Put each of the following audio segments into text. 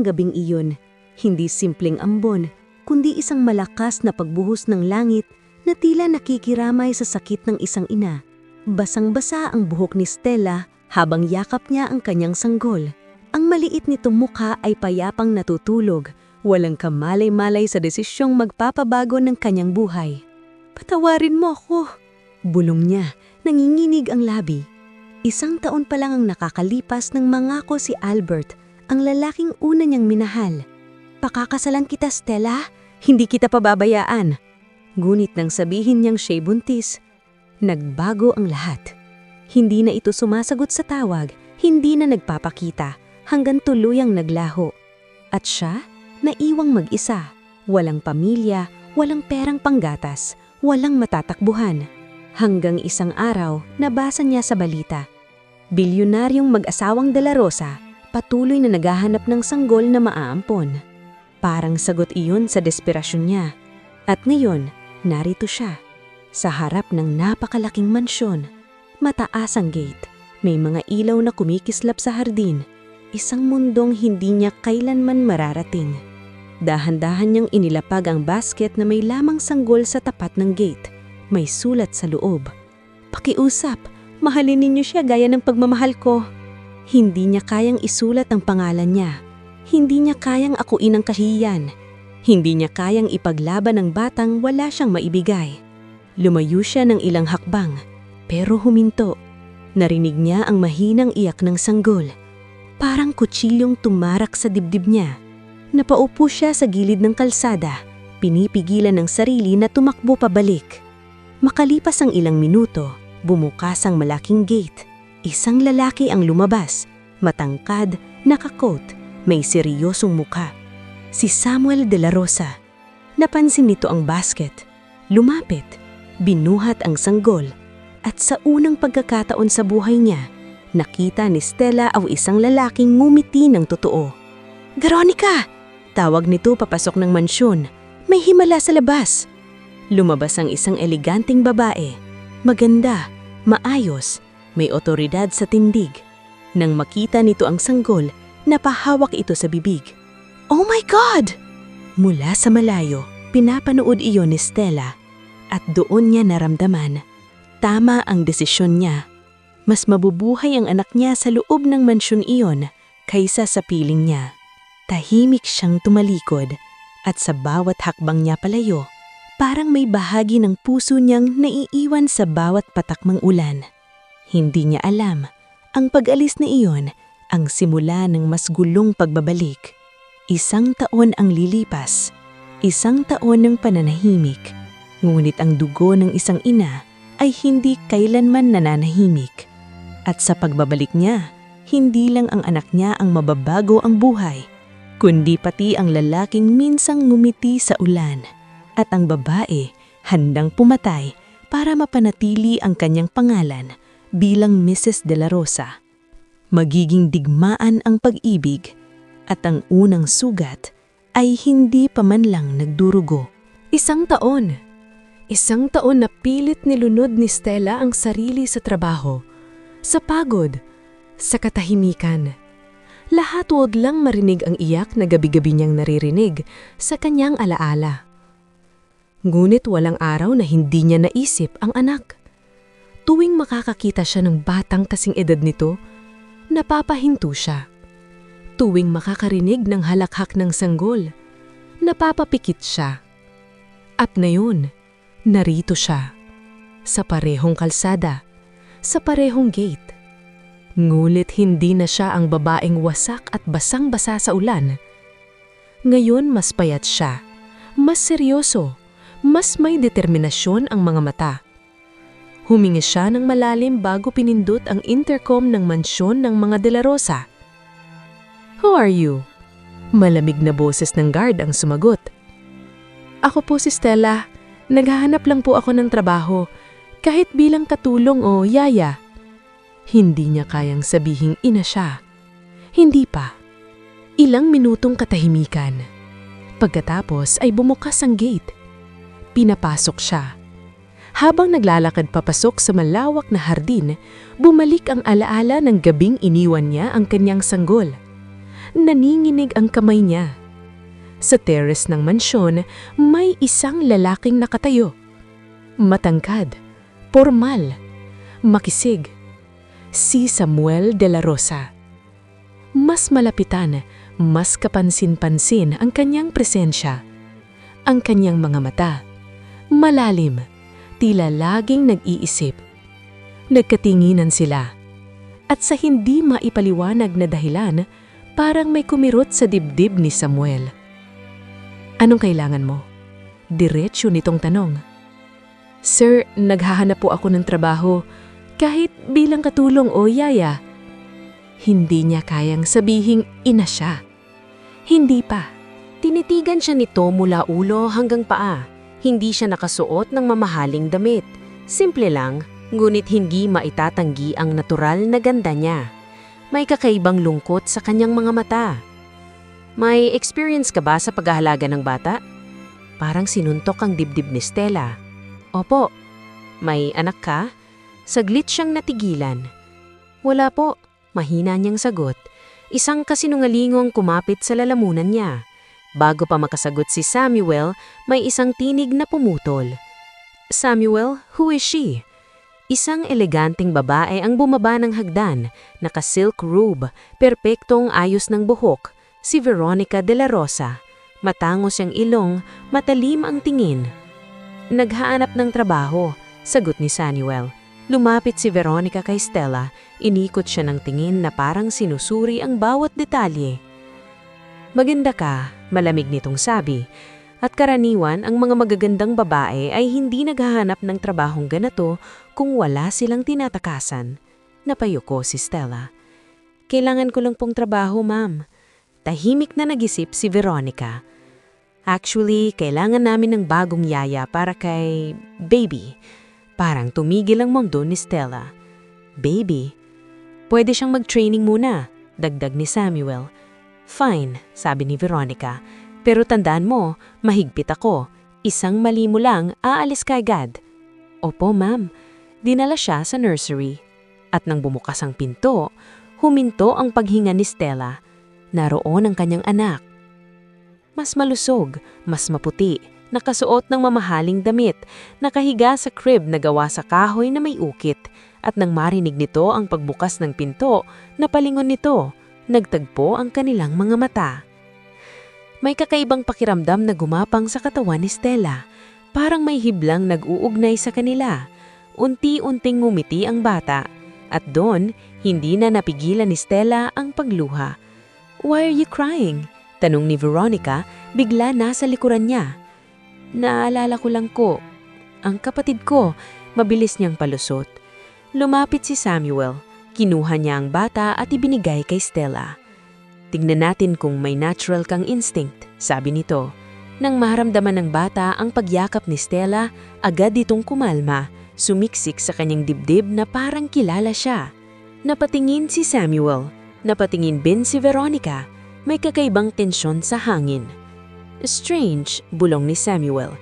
ang gabing iyon. Hindi simpleng ambon, kundi isang malakas na pagbuhos ng langit na tila nakikiramay sa sakit ng isang ina. Basang-basa ang buhok ni Stella habang yakap niya ang kanyang sanggol. Ang maliit nitong mukha ay payapang natutulog, walang kamalay-malay sa desisyong magpapabago ng kanyang buhay. "Patawarin mo ako," bulong niya, nanginginig ang labi. 1 taon pa lang ang nakakalipas nang mangako si Albert, ang lalaking una niyang minahal. "Pakakasalan kita, Stella, hindi kita pababayaan." Ngunit nang sabihin niyang siya'y buntis, nagbago ang lahat. Hindi na ito sumasagot sa tawag, hindi na nagpapakita, hanggang tuluyang naglaho. At siya, naiwang mag-isa, walang pamilya, walang perang panggatas, walang matatakbuhan. Hanggang isang araw, nabasa niya sa balita. Bilyonaryong mag-asawang De La Rosa, patuloy na naghahanap ng sanggol na maaampon. Parang sagot iyon sa desperasyon niya. At ngayon, narito siya, sa harap ng napakalaking mansyon. Mataas ang gate, may mga ilaw na kumikislap sa hardin. Isang mundong hindi niya kailanman mararating. Dahan-dahan niyang inilapag ang basket na may lamang sanggol sa tapat ng gate. May sulat sa loob. "Pakiusap, mahalin ninyo siya gaya ng pagmamahal ko." Hindi niya kayang isulat ang pangalan niya. Hindi niya kayang akuin ang kahihiyan. Hindi niya kayang ipaglaban ang batang wala siyang maibigay. Lumayo siya ng ilang hakbang, pero huminto. Narinig niya ang mahinang iyak ng sanggol. Parang kutsilyong tumarak sa dibdib niya. Napaupo siya sa gilid ng kalsada, pinipigilan ng sarili na tumakbo pabalik. Makalipas ang ilang minuto, bumukas ang malaking gate. Isang lalaki ang lumabas, matangkad, nakakoat, may seryosong mukha. Si Samuel De La Rosa. Napansin nito ang basket. Lumapit, binuhat ang sanggol, at sa unang pagkakataon sa buhay niya, nakita ni Stella ang isang lalaking ngumiti ng totoo. "Veronica!" Tawag nito papasok ng mansyon. May himala sa labas. Lumabas ang isang eleganteng babae. Maganda, maayos, may otoridad sa tindig. Nang makita nito ang sanggol, napahawak ito sa bibig. "Oh my God!" Mula sa malayo, pinapanood iyon ni Stella. At doon niya naramdaman, tama ang desisyon niya. Mas mabubuhay ang anak niya sa loob ng mansyon iyon kaysa sa piling niya. Tahimik siyang tumalikod, at sa bawat hakbang niya palayo, parang may bahagi ng puso niyang naiiwan sa bawat patakmang ulan. Hindi niya alam, ang pag-alis na iyon ang simula ng mas gulong pagbabalik. 1 taon ang lilipas, 1 taon ng pananahimik. Ngunit ang dugo ng isang ina ay hindi kailanman nananahimik. At sa pagbabalik niya, hindi lang ang anak niya ang mababago ang buhay, kundi pati ang lalaking minsang ngumiti sa ulan. At ang babae, handang pumatay para mapanatili ang kanyang pangalan bilang Mrs. De La Rosa. Magiging digmaan ang pag-ibig, at ang unang sugat ay hindi pa man lang nagdurugo. 1 taon. 1 taon na pilit nilunod ni Stella ang sarili sa trabaho, sa pagod, sa katahimikan. Lahat wag lang marinig ang iyak na gabi-gabi niyang naririnig sa kanyang alaala. Ngunit walang araw na hindi niya naisip ang anak. Tuwing makakakita siya ng batang kasing edad nito, napapahinto siya. Tuwing makakarinig ng halakhak ng sanggol, napapapikit siya. At ngayon, narito siya, sa parehong kalsada, sa parehong gate. Ngulit hindi na siya ang babaeng wasak at basang-basa sa ulan. Ngayon mas payat siya, mas seryoso, mas may determinasyon ang mga mata. Humingi siya ng malalim bago pinindot ang intercom ng mansyon ng mga De La Rosa. "Who are you?" Malamig na boses ng guard ang sumagot. "Ako po si Stella. Naghahanap lang po ako ng trabaho, kahit bilang katulong o yaya." Hindi niya kayang sabihing ina siya. Hindi pa. Ilang minutong katahimikan. Pagkatapos ay bumukas ang gate. Pinapasok siya. Habang naglalakad papasok sa malawak na hardin, bumalik ang alaala ng gabing iniwan niya ang kanyang sanggol. Naninginig ang kamay niya. Sa terrace ng mansyon, may isang lalaking nakatayo. Matangkad, formal, makisig. Si Samuel de la Rosa. Mas malapitan, mas kapansin-pansin ang kanyang presensya. Ang kanyang mga mata, malalim, tila laging nag-iisip. Nagkatinginan sila. At sa hindi maipaliwanag na dahilan, parang may kumirot sa dibdib ni Samuel. Anong kailangan mo? Diretsyo nitong tanong. Sir, naghahanap po ako ng trabaho, kahit bilang katulong o yaya. Hindi niya kayang sabihing ina siya. Hindi pa. Tinitigan siya nito mula ulo hanggang paa. Hindi siya nakasuot ng mamahaling damit. Simple lang, ngunit hindi maitatanggi ang natural na ganda niya. May kakaibang lungkot sa kanyang mga mata. May experience ka ba sa paghahalaga ng bata? Parang sinuntok ang dibdib ni Stella. Opo. May anak ka? Saglit siyang natigilan. Wala po. Mahina niyang sagot. Isang kasinungalingong kumapit sa lalamunan niya. Bago pa makasagot si Samuel, may isang tinig na pumutol. Samuel, who is she? Isang eleganteng babae ang bumaba ng hagdan, naka-silk robe, perpektong ayos ng buhok, si Veronica de la Rosa. Matangos siyang ilong, matalim ang tingin. Naghahanap ng trabaho, sagot ni Samuel. Lumapit si Veronica kay Stella, inikot siya ng tingin na parang sinusuri ang bawat detalye. Maganda ka, malamig nitong sabi. At karaniwan ang mga magagandang babae ay hindi naghahanap ng trabahong ganito kung wala silang tinatakasan. Napayuko si Stella. Kailangan ko lang pong trabaho, ma'am. Tahimik na nag-isip si Veronica. Actually, kailangan namin ng bagong yaya para kay baby. Parang tumigil ang mundo ni Stella. Baby? Pwede siyang mag-training muna, dagdag ni Samuel. Fine, sabi ni Veronica. Pero tandaan mo, mahigpit ako. Isang mali mo lang, aalis ka agad. Opo, ma'am. Dinala siya sa nursery. At nang bumukas ang pinto, huminto ang paghinga ni Stella. Naroon ang kanyang anak. Mas malusog, mas maputi, nakasuot ng mamahaling damit, nakahiga sa crib na gawa sa kahoy na may ukit. At nang marinig nito ang pagbukas ng pinto, napalingon nito, nagtagpo ang kanilang mga mata. May kakaibang pakiramdam na gumapang sa katawan ni Stella. Parang may hiblang nag-uugnay sa kanila. Unti-unting ngumiti ang bata. At doon, hindi na napigilan ni Stella ang pagluha. Why are you crying? Tanong ni Veronica, bigla nasa likuran niya. Naalala ko lang ko. Ang kapatid ko, mabilis niyang palusot. Lumapit si Samuel. Kinuha niya ang bata at ibinigay kay Stella. Tingnan natin kung may natural kang instinct, sabi nito. Nang maharamdaman ng bata ang pagyakap ni Stella, agad itong kumalma, sumiksik sa kanyang dibdib na parang kilala siya. Napatingin si Samuel, napatingin din si Veronica, may kakaibang tensyon sa hangin. Strange, bulong ni Samuel.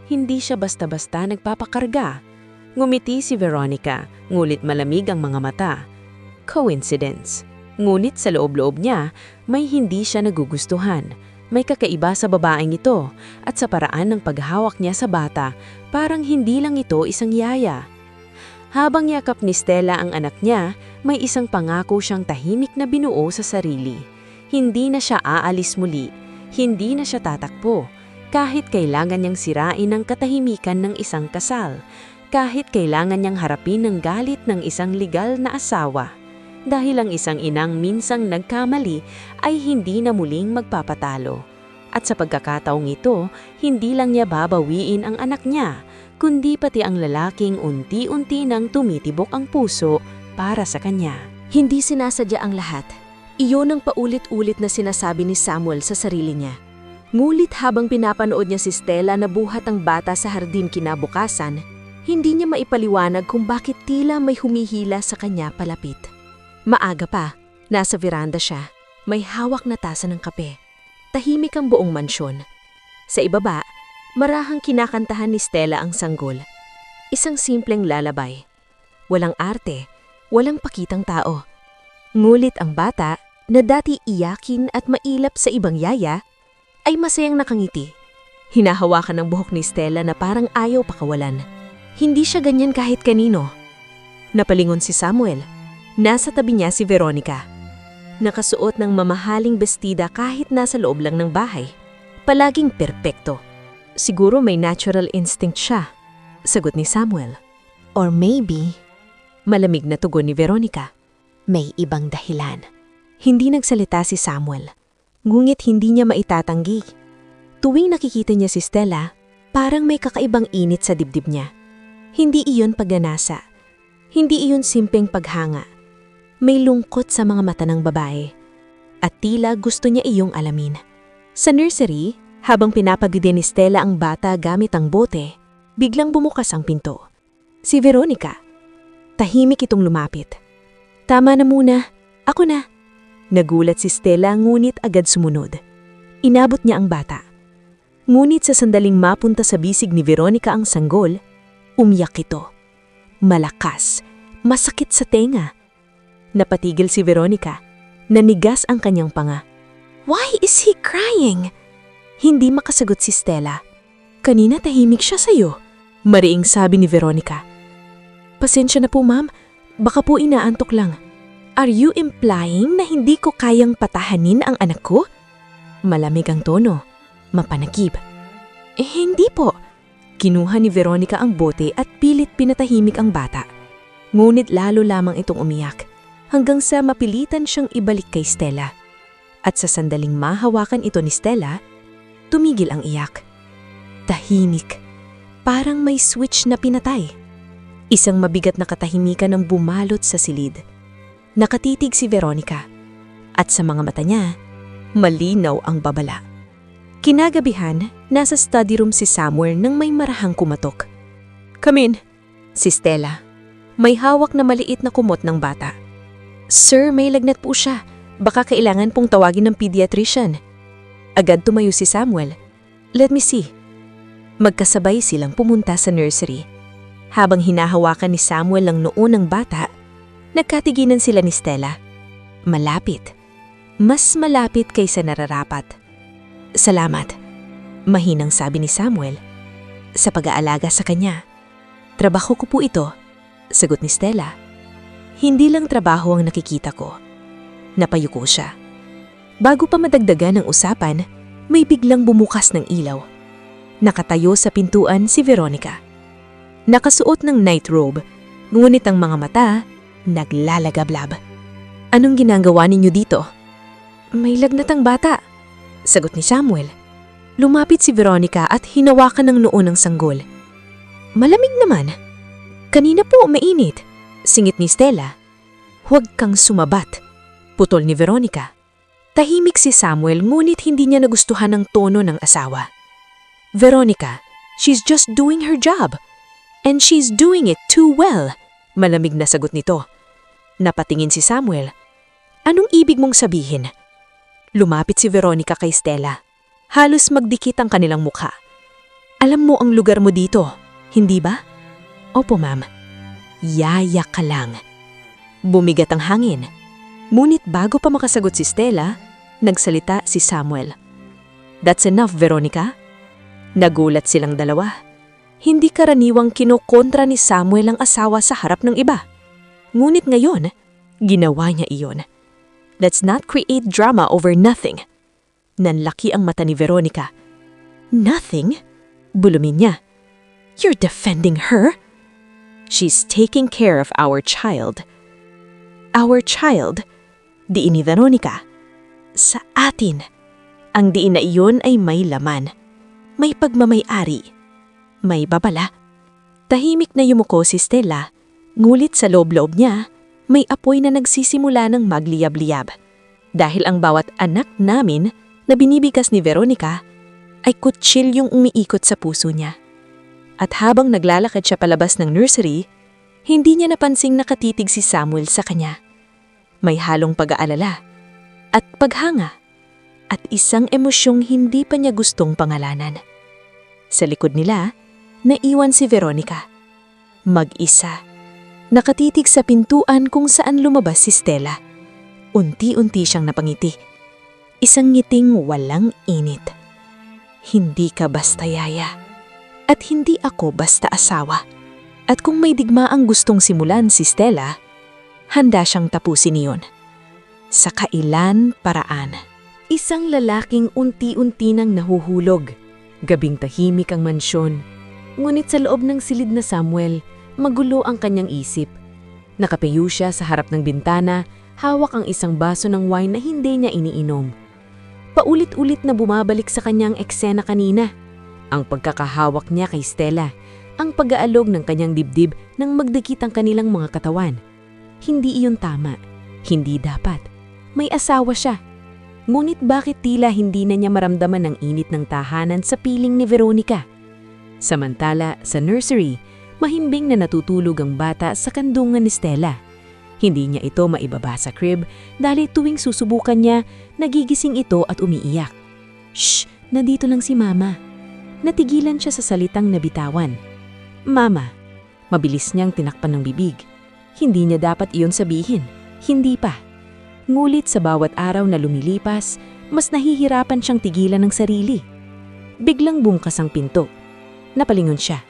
Hindi siya basta-basta nagpapakarga. Ngumiti si Veronica, ngulit malamig ang mga mata. Coincidence. Ngunit sa loob-loob niya, may hindi siya nagugustuhan. May kakaiba sa babaeng ito at sa paraan ng paghawak niya sa bata, parang hindi lang ito isang yaya. Habang yakap ni Stella ang anak niya, may isang pangako siyang tahimik na binuo sa sarili. Hindi na siya aalis muli. Hindi na siya tatakbo, kahit kailangan niyang sirain ang katahimikan ng isang kasal, kahit kailangan niyang harapin ang galit ng isang legal na asawa. Dahil ang isang inang minsang nagkamali ay hindi na muling magpapatalo. At sa pagkakataong ito, hindi lang niya babawiin ang anak niya, kundi pati ang lalaking unti-unti nang tumitibok ang puso para sa kanya. Hindi sinasadya ang lahat. Iyon ang paulit-ulit na sinasabi ni Samuel sa sarili niya. Ngulit habang pinapanood niya si Stella na buhat ang bata sa hardin kinabukasan, hindi niya maipaliwanag kung bakit tila may humihila sa kanya palapit. Maaga pa, nasa veranda siya, may hawak na tasa ng kape. Tahimik ang buong mansyon. Sa ibaba, marahang kinakantahan ni Stella ang sanggol. Isang simpleng lalabay. Walang arte, walang pakitang tao. Ngulit ang bata, na dati iyakin at mailap sa ibang yaya, ay masayang nakangiti. Hinahawakan ng buhok ni Stella na parang ayaw pakawalan. Hindi siya ganyan kahit kanino. Napalingon si Samuel. Nasa tabi niya si Veronica. Nakasuot ng mamahaling bestida kahit nasa loob lang ng bahay. Palaging perpekto. Siguro may natural instinct siya, sagot ni Samuel. Or maybe, malamig na tugon ni Veronica, may ibang dahilan. Hindi nagsalita si Samuel, ngunit hindi niya maitatanggi. Tuwing nakikita niya si Stella, parang may kakaibang init sa dibdib niya. Hindi iyon pagnanasa. Hindi iyon simpleng paghanga. May lungkot sa mga mata ng babae. At tila gusto niya iyong alamin. Sa nursery, habang pinapagdide ni Stella ang bata gamit ang bote, biglang bumukas ang pinto. Si Veronica. Tahimik itong lumapit. Tama na muna, ako na. Nagulat si Stella ngunit agad sumunod. Inabot niya ang bata. Ngunit sa sandaling mapunta sa bisig ni Veronica ang sanggol, umiyak ito. Malakas, masakit sa tenga. Napatigil si Veronica, nanigas ang kanyang panga. Why is he crying? Hindi makasagot si Stella. Kanina tahimik siya sa'yo, mariing sabi ni Veronica. Pasensya na po ma'am, baka po inaantok lang. Are you implying na hindi ko kayang patahanin ang anak ko? Malamig ang tono, mapanakib. Hindi po. Kinuha ni Veronica ang bote at pilit pinatahimik ang bata. Ngunit lalo lamang itong umiyak, hanggang sa mapilitan siyang ibalik kay Stella. At sa sandaling mahawakan ito ni Stella, tumigil ang iyak. Tahimik, parang may switch na pinatay. Isang mabigat na katahimikan ang bumalot sa silid. Nakatitig si Veronica, at sa mga mata niya, malinaw ang babala. Kinagabihan, nasa study room si Samuel nang may marahang kumatok. Come in, si Stella. May hawak na maliit na kumot ng bata. Sir, may lagnat po siya. Baka kailangan pong tawagin ng pediatrician. Agad tumayo si Samuel. Let me see. Magkasabay silang pumunta sa nursery. Habang hinahawakan ni Samuel ang noo ng bata, nagkatiginan sila ni Stella. Malapit. Mas malapit kaysa nararapat. Salamat, mahinang sabi ni Samuel. Sa pag-aalaga sa kanya. Trabaho ko po ito, sagot ni Stella. Hindi lang trabaho ang nakikita ko. Napayuko siya. Bago pa madagdagan ang usapan, may biglang bumukas ng ilaw. Nakatayo sa pintuan si Veronica. Nakasuot ng night robe, ngunit ang mga mata naglalagablab. Anong ginagawa ninyo dito? May lagnat ang bata, sagot ni Samuel. Lumapit si Veronica at hinawakan ng noo ng sanggol. Malamig naman. Kanina po mainit, singit ni Stella. Huwag kang sumabat, putol ni Veronica. Tahimik si Samuel ngunit hindi niya nagustuhan ang tono ng asawa. Veronica, she's just doing her job. And she's doing it too well, malamig na sagot nito. Napatingin si Samuel. Anong ibig mong sabihin? Lumapit si Veronica kay Stella. Halos magdikit ang kanilang mukha. Alam mo ang lugar mo dito, hindi ba? Opo, ma'am. Yaya ka lang. Bumigat ang hangin. Ngunit bago pa makasagot si Stella, nagsalita si Samuel. That's enough, Veronica. Nagulat silang dalawa. Hindi karaniwang kinokontra ni Samuel ang asawa sa harap ng iba. Ngunit ngayon, ginawa niya iyon. Let's not create drama over nothing. Nanlaki ang mata ni Veronica. Nothing? Bulumin niya. You're defending her? She's taking care of our child. Our child? Diin ni Veronica. Sa atin. Ang diin na iyon ay may laman. May pagmamay-ari. May babala. Tahimik na yumuko si Stella, ngulit sa loob-loob niya, may apoy na nagsisimula ng magliyab-liyab. Dahil ang bawat anak namin na binibigas ni Veronica ay kutsilyong umiikot sa puso niya. At habang naglalakad siya palabas ng nursery, hindi niya napansing nakatitig si Samuel sa kanya. May halong pag-aalala at paghanga at isang emosyong hindi pa niya gustong pangalanan. Sa likod nila, naiwan si Veronica. Mag-isa. Nakatitig sa pintuan kung saan lumabas si Stella. Unti-unti siyang napangiti. Isang ngiting walang init. Hindi ka basta yaya. At hindi ako basta asawa. At kung may digmaang gustong simulan si Stella, handa siyang tapusin iyon. Sa kailan paraan. Isang lalaking unti-unti nang nahuhulog. Gabing tahimik ang mansyon. Ngunit sa loob ng silid na Samuel, magulo ang kanyang isip. Nakapayo siya sa harap ng bintana, hawak ang isang baso ng wine na hindi niya iniinom. Paulit-ulit na bumabalik sa kanyang eksena kanina. Ang pagkakahawak niya kay Stella, ang pag-aalog ng kanyang dibdib nang magdikit ang kanilang mga katawan. Hindi iyon tama. Hindi dapat. May asawa siya. Ngunit bakit tila hindi na niya maramdaman ang init ng tahanan sa piling ni Veronica? Samantala, sa nursery, mahimbing na natutulog ang bata sa kandungan ni Stella. Hindi niya ito maibaba sa crib dahil tuwing susubukan niya, nagigising ito at umiiyak. Shh! Nandito lang si Mama. Natigilan siya sa salitang nabitawan. Mama. Mabilis niyang tinakpan ng bibig. Hindi niya dapat iyon sabihin. Hindi pa. Ngulit sa bawat araw na lumilipas, mas nahihirapan siyang tigilan ng sarili. Biglang bumukas ang pinto. Napalingon siya.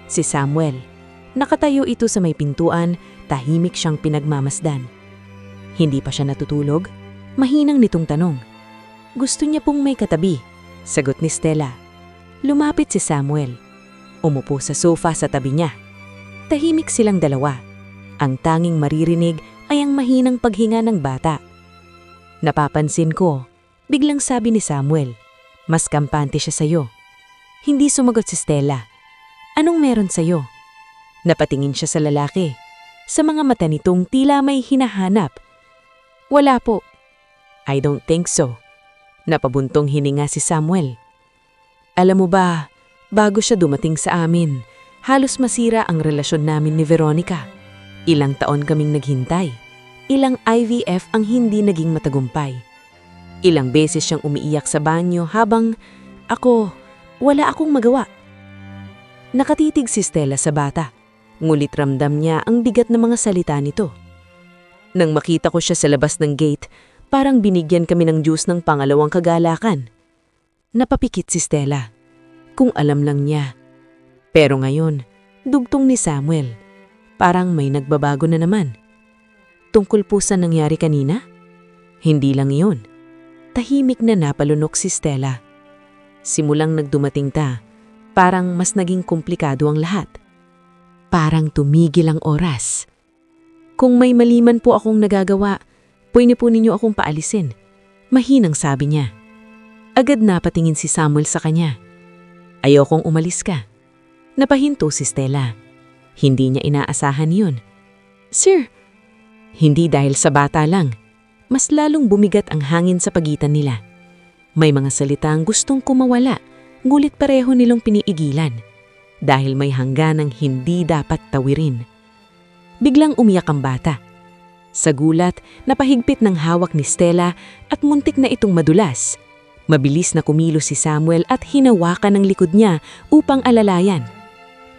Si Samuel. Nakatayo ito sa may pintuan, tahimik siyang pinagmamasdan. Hindi pa siya natutulog? Mahinang nitong tanong. Gusto niya pong may katabi, sagot ni Stella. Lumapit si Samuel. Umupo sa sofa sa tabi niya. Tahimik silang dalawa. Ang tanging maririnig ay ang mahinang paghinga ng bata. Napapansin ko, biglang sabi ni Samuel, mas kampante siya sa'yo. Hindi sumagot si Stella. Anong meron sa'yo? Napatingin siya sa lalaki. Sa mga mata nitong tila may hinahanap. Wala po. I don't think so. Napabuntong hininga si Samuel. Alam mo ba, bago siya dumating sa amin, halos masira ang relasyon namin ni Veronica. Ilang taon kaming naghintay. Ilang IVF ang hindi naging matagumpay. Ilang beses siyang umiiyak sa banyo habang wala akong magawa. Nakatitig si Stella sa bata. Ngulit ramdam niya ang bigat ng mga salita nito. Nang makita ko siya sa labas ng gate, parang binigyan kami ng juice ng pangalawang kagalakan. Napapikit si Stella. Kung alam lang niya. Pero ngayon, dugtong ni Samuel. Parang may nagbabago na naman. Tungkol po sa nangyari kanina? Hindi lang iyon. Tahimik na napalunok si Stella. Simulang nagdumating ta, parang mas naging komplikado ang lahat. Parang tumigil ang oras. Kung may mali man po akong nagagawa, pwede po ninyo akong paalisin. Mahinang sabi niya. Agad na patingin si Samuel sa kanya. Ayokong umalis ka. Napahinto si Stella. Hindi niya inaasahan yun. Sir, hindi dahil sa bata lang. Mas lalong bumigat ang hangin sa pagitan nila. May mga salitang gustong kumawala, ngulit pareho nilang piniigilan. Dahil may hangganang hindi dapat tawirin. Biglang umiyak ang bata. Sa gulat, napahigpit ng hawak ni Stella at muntik na itong madulas. Mabilis na kumilos si Samuel at hinawakan ang likod niya upang alalayan.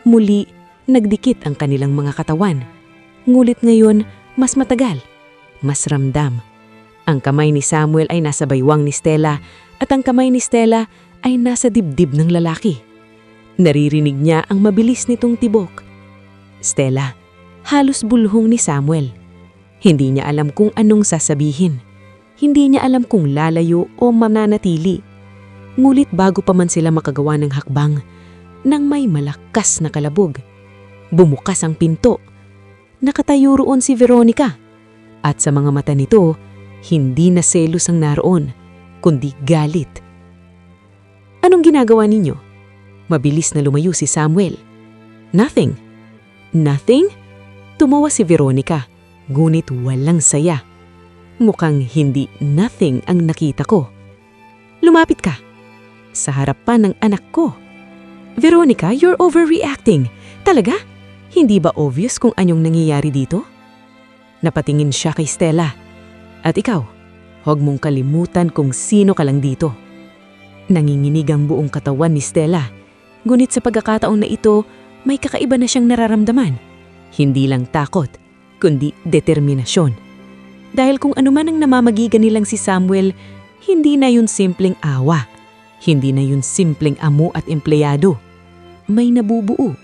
Muli, nagdikit ang kanilang mga katawan. Ngulit ngayon, mas matagal, mas ramdam. Ang kamay ni Samuel ay nasa baywang ni Stella at ang kamay ni Stella ay nasa dibdib ng lalaki. Naririnig niya ang mabilis nitong tibok. Stella, halos bulhong ni Samuel. Hindi niya alam kung anong sasabihin. Hindi niya alam kung lalayo o mananatili. Ngulit bago pa man sila makagawa ng hakbang, nang may malakas na kalabog. Bumukas ang pinto. Nakatayo roon si Veronica. At sa mga mata nito, hindi na selos ang naroon, kundi galit. Anong ginagawa ninyo? Mabilis na lumayo si Samuel. Nothing. Nothing? Tumawa si Veronica, ngunit walang saya. Mukhang hindi nothing ang nakita ko. Lumapit ka. Sa harapan ng anak ko. Veronica, you're overreacting. Talaga? Hindi ba obvious kung anong nangyayari dito? Napatingin siya kay Stella. At ikaw, huwag mong kalimutan kung sino ka lang dito. Nanginginig ang buong katawan ni Stella. Ngunit sa pagkakataon na ito, may kakaiba na siyang nararamdaman. Hindi lang takot, kundi determinasyon. Dahil kung ano man ang namamagigan nilang si Samuel, hindi na yun simpleng awa. Hindi na yun simpleng amo at empleyado. May nabubuo.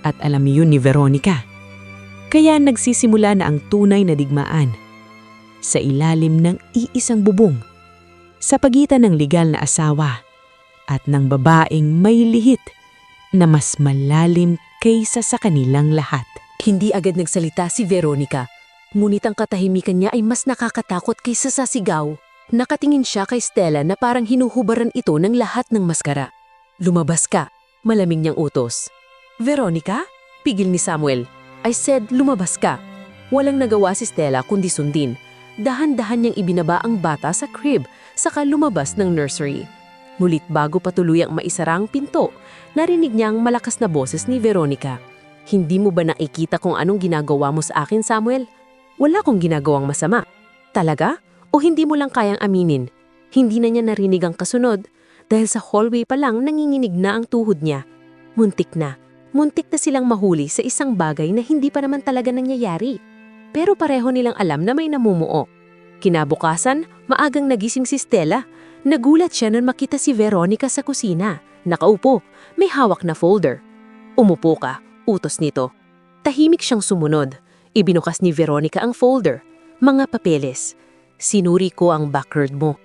At alam yun ni Veronica. Kaya nagsisimula na ang tunay na digmaan. Sa ilalim ng iisang bubong. Sa pagitan ng legal na asawa at ng babaeng may lihit na mas malalim kaysa sa kanilang lahat. Hindi agad nagsalita si Veronica. Ngunit ang katahimikan niya ay mas nakakatakot kaysa sa sigaw. Nakatingin siya kay Stella na parang hinuhubaran ito ng lahat ng maskara. Lumabas ka, malamig niyang utos. Veronica? Pigil ni Samuel. I said lumabas ka. Walang nagawa si Stella kundi sundin. Dahan-dahan niyang ibinaba ang bata sa crib, saka lumabas ng nursery. Ngulit bago patuluyang maisara ang pinto, narinig niya ang malakas na boses ni Veronica. Hindi mo ba nakikita kung anong ginagawa mo sa akin, Samuel? Wala akong ginagawang masama. Talaga? O hindi mo lang kayang aminin? Hindi na niya narinig ang kasunod dahil sa hallway pa lang nanginginig na ang tuhod niya. Muntik na silang mahuli sa isang bagay na hindi pa naman talaga nangyayari. Pero pareho nilang alam na may namumuo. Kinabukasan, maagang nagising si Stella. Nagulat siya nang makita si Veronica sa kusina. Nakaupo, may hawak na folder. Umupo ka, utos nito. Tahimik siyang sumunod. Ibinukas ni Veronica ang folder. Mga papeles. Sinuri ko ang background mo.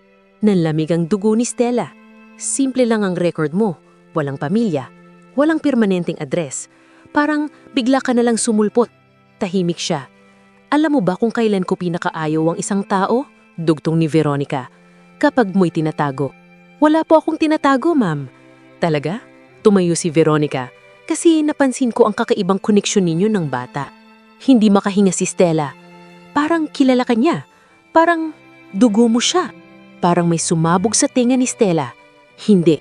Nanlamig ang dugo ni Stella. Simple lang ang record mo. Walang pamilya. Walang permanenteng address. Parang bigla ka na lang sumulpot. Tahimik siya. Alam mo ba kung kailan ko pinakaayaw ang isang tao? Dugtong ni Veronica. Kapag mo'y tinatago. Wala po akong tinatago, ma'am. Talaga? Tumayo si Veronica. Kasi napansin ko ang kakaibang koneksyon ninyo ng bata. Hindi makahinga si Stella. Parang kilala ka niya. Parang dugo mo siya. Parang may sumabog sa tenga ni Stella. Hindi.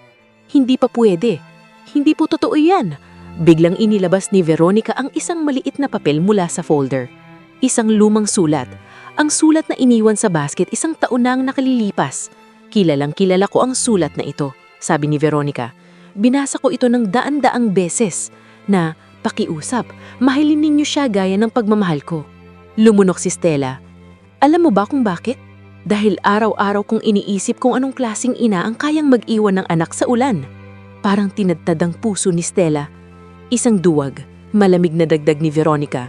Hindi pa pwede. Hindi po totoo yan. Biglang inilabas ni Veronica ang isang maliit na papel mula sa folder. Isang lumang sulat. Ang sulat na iniwan sa basket 1 taon na ang nakalilipas. Kilalang kilala ko ang sulat na ito, sabi ni Veronica. Binasa ko ito ng daan-daang beses na pakiusap, mahalin ninyo siya gaya ng pagmamahal ko. Lumunok si Stella. Alam mo ba kung bakit? Dahil araw-araw kong iniisip kung anong klaseng ina ang kayang mag-iwan ng anak sa ulan. Parang tinadtad ang puso ni Stella. Isang duwag, malamig na dagdag ni Veronica.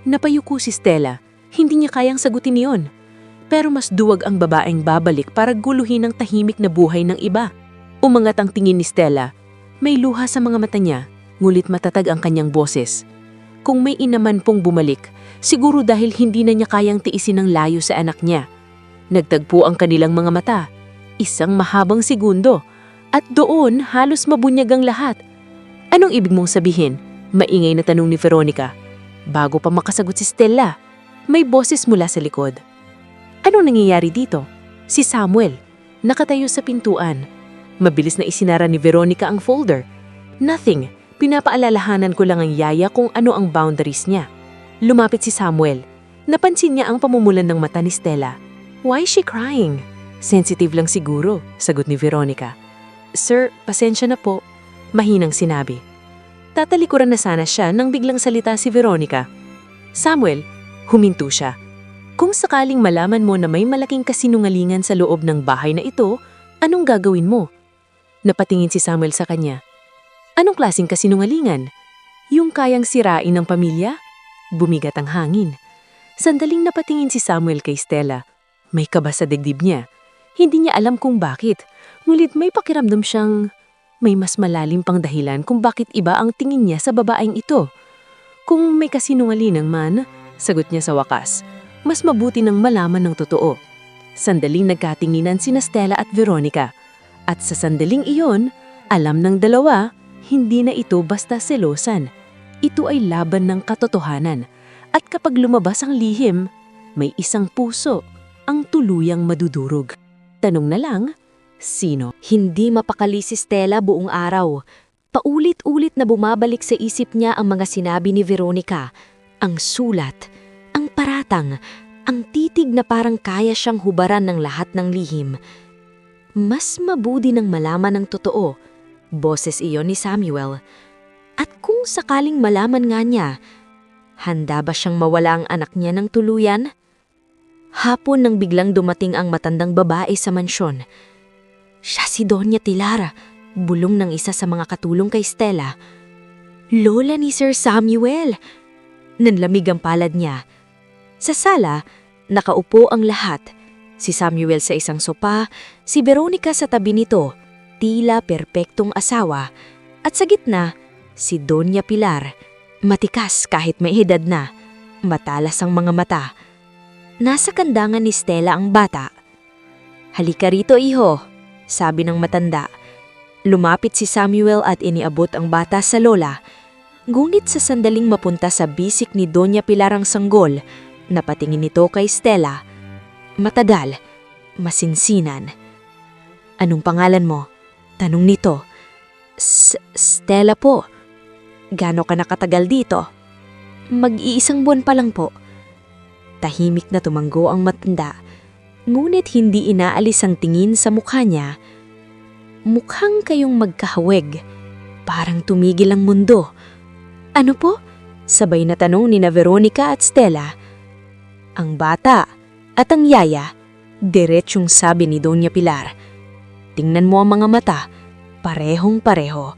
Napayuko si Stella. Hindi niya kayang sagutin iyon. Pero mas duwag ang babaeng babalik para guluhin ang tahimik na buhay ng iba. Umangat ang tingin ni Stella. May luha sa mga mata niya. Ngulit matatag ang kanyang boses. Kung may ina man pong bumalik, siguro dahil hindi na niya kayang tiisin ang layo sa anak niya. Nagtagpo ang kanilang mga mata. Isang mahabang segundo. At doon halos mabunyag ang lahat. Anong ibig mong sabihin? Maingay na tanong ni Veronica. Bago pa makasagot si Stella, may boses mula sa likod. Anong nangyayari dito? Si Samuel. Nakatayo sa pintuan. Mabilis na isinara ni Veronica ang folder. Nothing. Pinapaalalahanan ko lang ang yaya kung ano ang boundaries niya. Lumapit si Samuel. Napansin niya ang pamumulan ng mata ni Stella. Why is she crying? Sensitive lang siguro, sagot ni Veronica. Sir, pasensya na po. Mahinang sinabi. Tatalikuran na sana siya nang biglang salita si Veronica. Samuel, huminto siya. Kung sakaling malaman mo na may malaking kasinungalingan sa loob ng bahay na ito, anong gagawin mo? Napatingin si Samuel sa kanya. Anong klaseng kasinungalingan? Yung kayang sirain ng pamilya? Bumigat ang hangin. Sandaling napatingin si Samuel kay Stella. May kaba sa dibdib niya. Hindi niya alam kung bakit, ngulit may pakiramdam siyang may mas malalim pang dahilan kung bakit iba ang tingin niya sa babaeng ito. Kung may kasinungalingan man, sagot niya sa wakas, mas mabuti nang malaman ng totoo. Sandaling nagkatinginan sina Stella at Veronica. At sa sandaling iyon, alam ng dalawa, hindi na ito basta selosan. Ito ay laban ng katotohanan. At kapag lumabas ang lihim, may isang puso ang tuluyang madudurog. Tanong na lang, sino? Hindi mapakali si Stella buong araw. Paulit-ulit na bumabalik sa isip niya ang mga sinabi ni Veronica. Ang sulat, ang paratang, ang titig na parang kaya siyang hubaran ng lahat ng lihim. Mas mabuti nang malaman ng totoo. Boses iyon ni Samuel. At kung sakaling malaman nga niya, handa ba siyang mawala ang anak niya ng tuluyan? Hapon nang biglang dumating ang matandang babae sa mansyon. Siya si Doña Tilara, bulong ng isa sa mga katulong kay Stella. Lola ni Sir Samuel! Nanlamig ang palad niya. Sa sala, nakaupo ang lahat. Si Samuel sa isang sopa, si Veronica sa tabi nito, tila perpektong asawa, at sa gitna, si Doña Pilar, matikas kahit may edad na, matalas ang mga mata. Nasa kandangan ni Stella ang bata. "Halika rito, iho," sabi ng matanda. Lumapit si Samuel at iniabot ang bata sa lola. Ngunit sa sandaling mapunta sa bisik ni Doña Pilar ang sanggol, napatingin nito kay Stella. Matagal, masinsinan. "Anong pangalan mo?" tanong nito. Stella po." "Gaano ka nakatagal dito?" "Mag-iisang buwan pa lang po." Tahimik na tumanggo ang matanda, ngunit hindi inaalis ang tingin sa mukha niya. Mukhang kayong magkahawig, parang tumigil ang mundo. "Ano po?" sabay na tanong ni Veronica at Stella. "Ang bata at ang yaya," diretsyong sabi ni Doña Pilar. "Tingnan mo ang mga mata, parehong-pareho."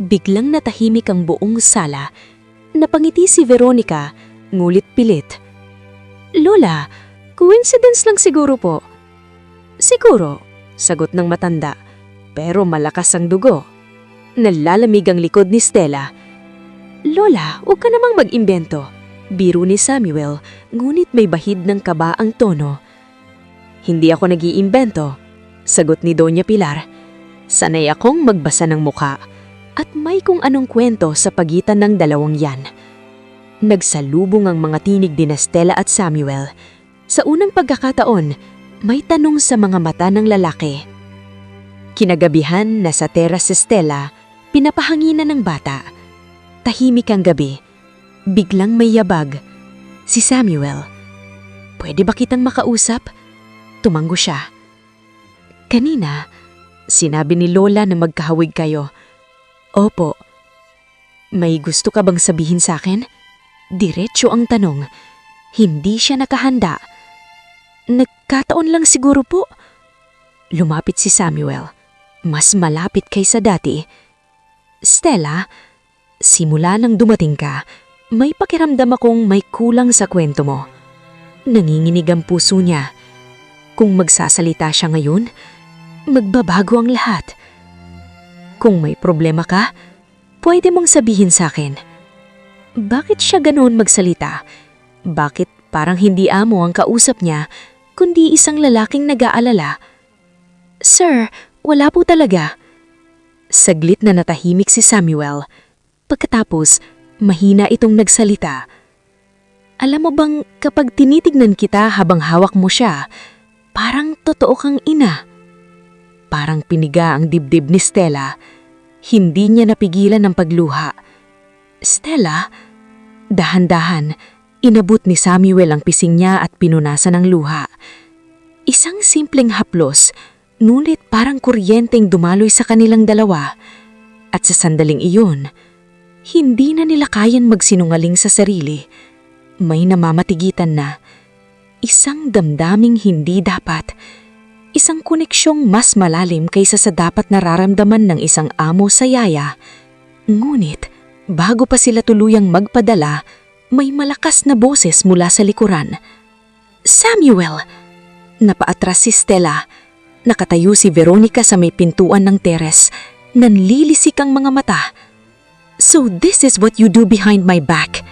Biglang natahimik ang buong sala. Napangiti si Veronica, ngulit pilit. "Lola, coincidence lang siguro po." "Siguro," sagot ng matanda, pero malakas ang dugo. Nalalamig ang likod ni Stella. "Lola, huwag ka namang mag-imbento." Biro ni Samuel, ngunit may bahid ng kaba ang tono. "Hindi ako nag-iimbento," sagot ni Doña Pilar. "Sanay akong magbasa ng mukha at may kung anong kwento sa pagitan ng dalawang yan." Nagsalubong ang mga tinig ni Stella at Samuel. Sa unang pagkakataon, may tanong sa mga mata ng lalaki. Kinagabihan, nasa teras si Stella, pinapahanginan ng bata. Tahimik ang gabi. Biglang may yabag. Si Samuel. "Pwede ba kitang makausap?" Tumanggo siya. "Kanina, sinabi ni Lola na magkahawig kayo." "Opo." "May gusto ka bang sabihin sa akin?" Diretso ang tanong. Hindi siya nakahanda. "Nagkataon lang siguro po." Lumapit si Samuel. Mas malapit kaysa dati. "Stella, simula nang dumating ka, may pakiramdam akong may kulang sa kwento mo." Nanginginig ang puso niya. Kung magsasalita siya ngayon, magbabago ang lahat. "Kung may problema ka, pwede mong sabihin sa akin." Bakit siya ganoon magsalita? Bakit parang hindi amo ang kausap niya, kundi isang lalaking nag-aalala? "Sir, wala po talaga." Saglit na natahimik si Samuel. Pagkatapos, mahina itong nagsalita. "Alam mo bang kapag tinitignan kita habang hawak mo siya, parang totoo kang ina?" Parang piniga ang dibdib ni Stella. Hindi niya napigilan ang pagluha. "Stella?" Dahan-dahan, inabot ni Samuel ang pising niya at pinunasan ng luha. Isang simpleng haplos, ngunit parang kuryenteng dumaloy sa kanilang dalawa. At sa sandaling iyon, hindi na nila kayang magsinungaling sa sarili. May namamatigitan na. Isang damdaming hindi dapat. Isang koneksyong mas malalim kaysa sa dapat nararamdaman ng isang amo sa yaya. Ngunit, bago pa sila tuluyang magpadala, may malakas na boses mula sa likuran. "Samuel!" Napaatras si Stella. Nakatayo si Veronica sa may pintuan ng teres. Nanlilisik ang mga mata. "So this is what you do behind my back?"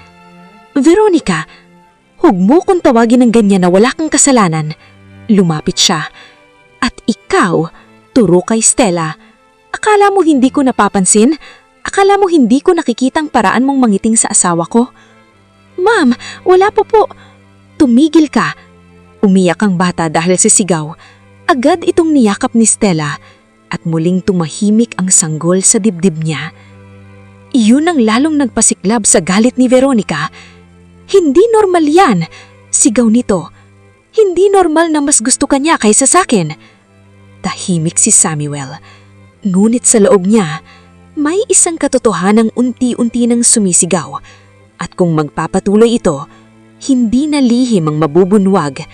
"Veronica, huwag mo kong tawagin ng ganyan na wala kang kasalanan." Lumapit siya. "At ikaw," turo kay Stella, "akala mo hindi ko napapansin? Akala mo hindi ko nakikitang paraan mong mangiting sa asawa ko?" "Ma'am, wala po." "Tumigil ka." Umiyak ang bata dahil sa sigaw. Agad itong niyakap ni Stella at muling tumahimik ang sanggol sa dibdib niya. Iyon ang lalong nagpasiklab sa galit ni Veronica. "Hindi normal yan!" Sigaw nito. "Hindi normal na mas gusto ka niya kaysa sakin." Tahimik si Samuel. Ngunit sa loob niya, may isang katotohanang unti-unti nang sumisigaw. At kung magpapatuloy ito, hindi na lihim ang mabubunwag,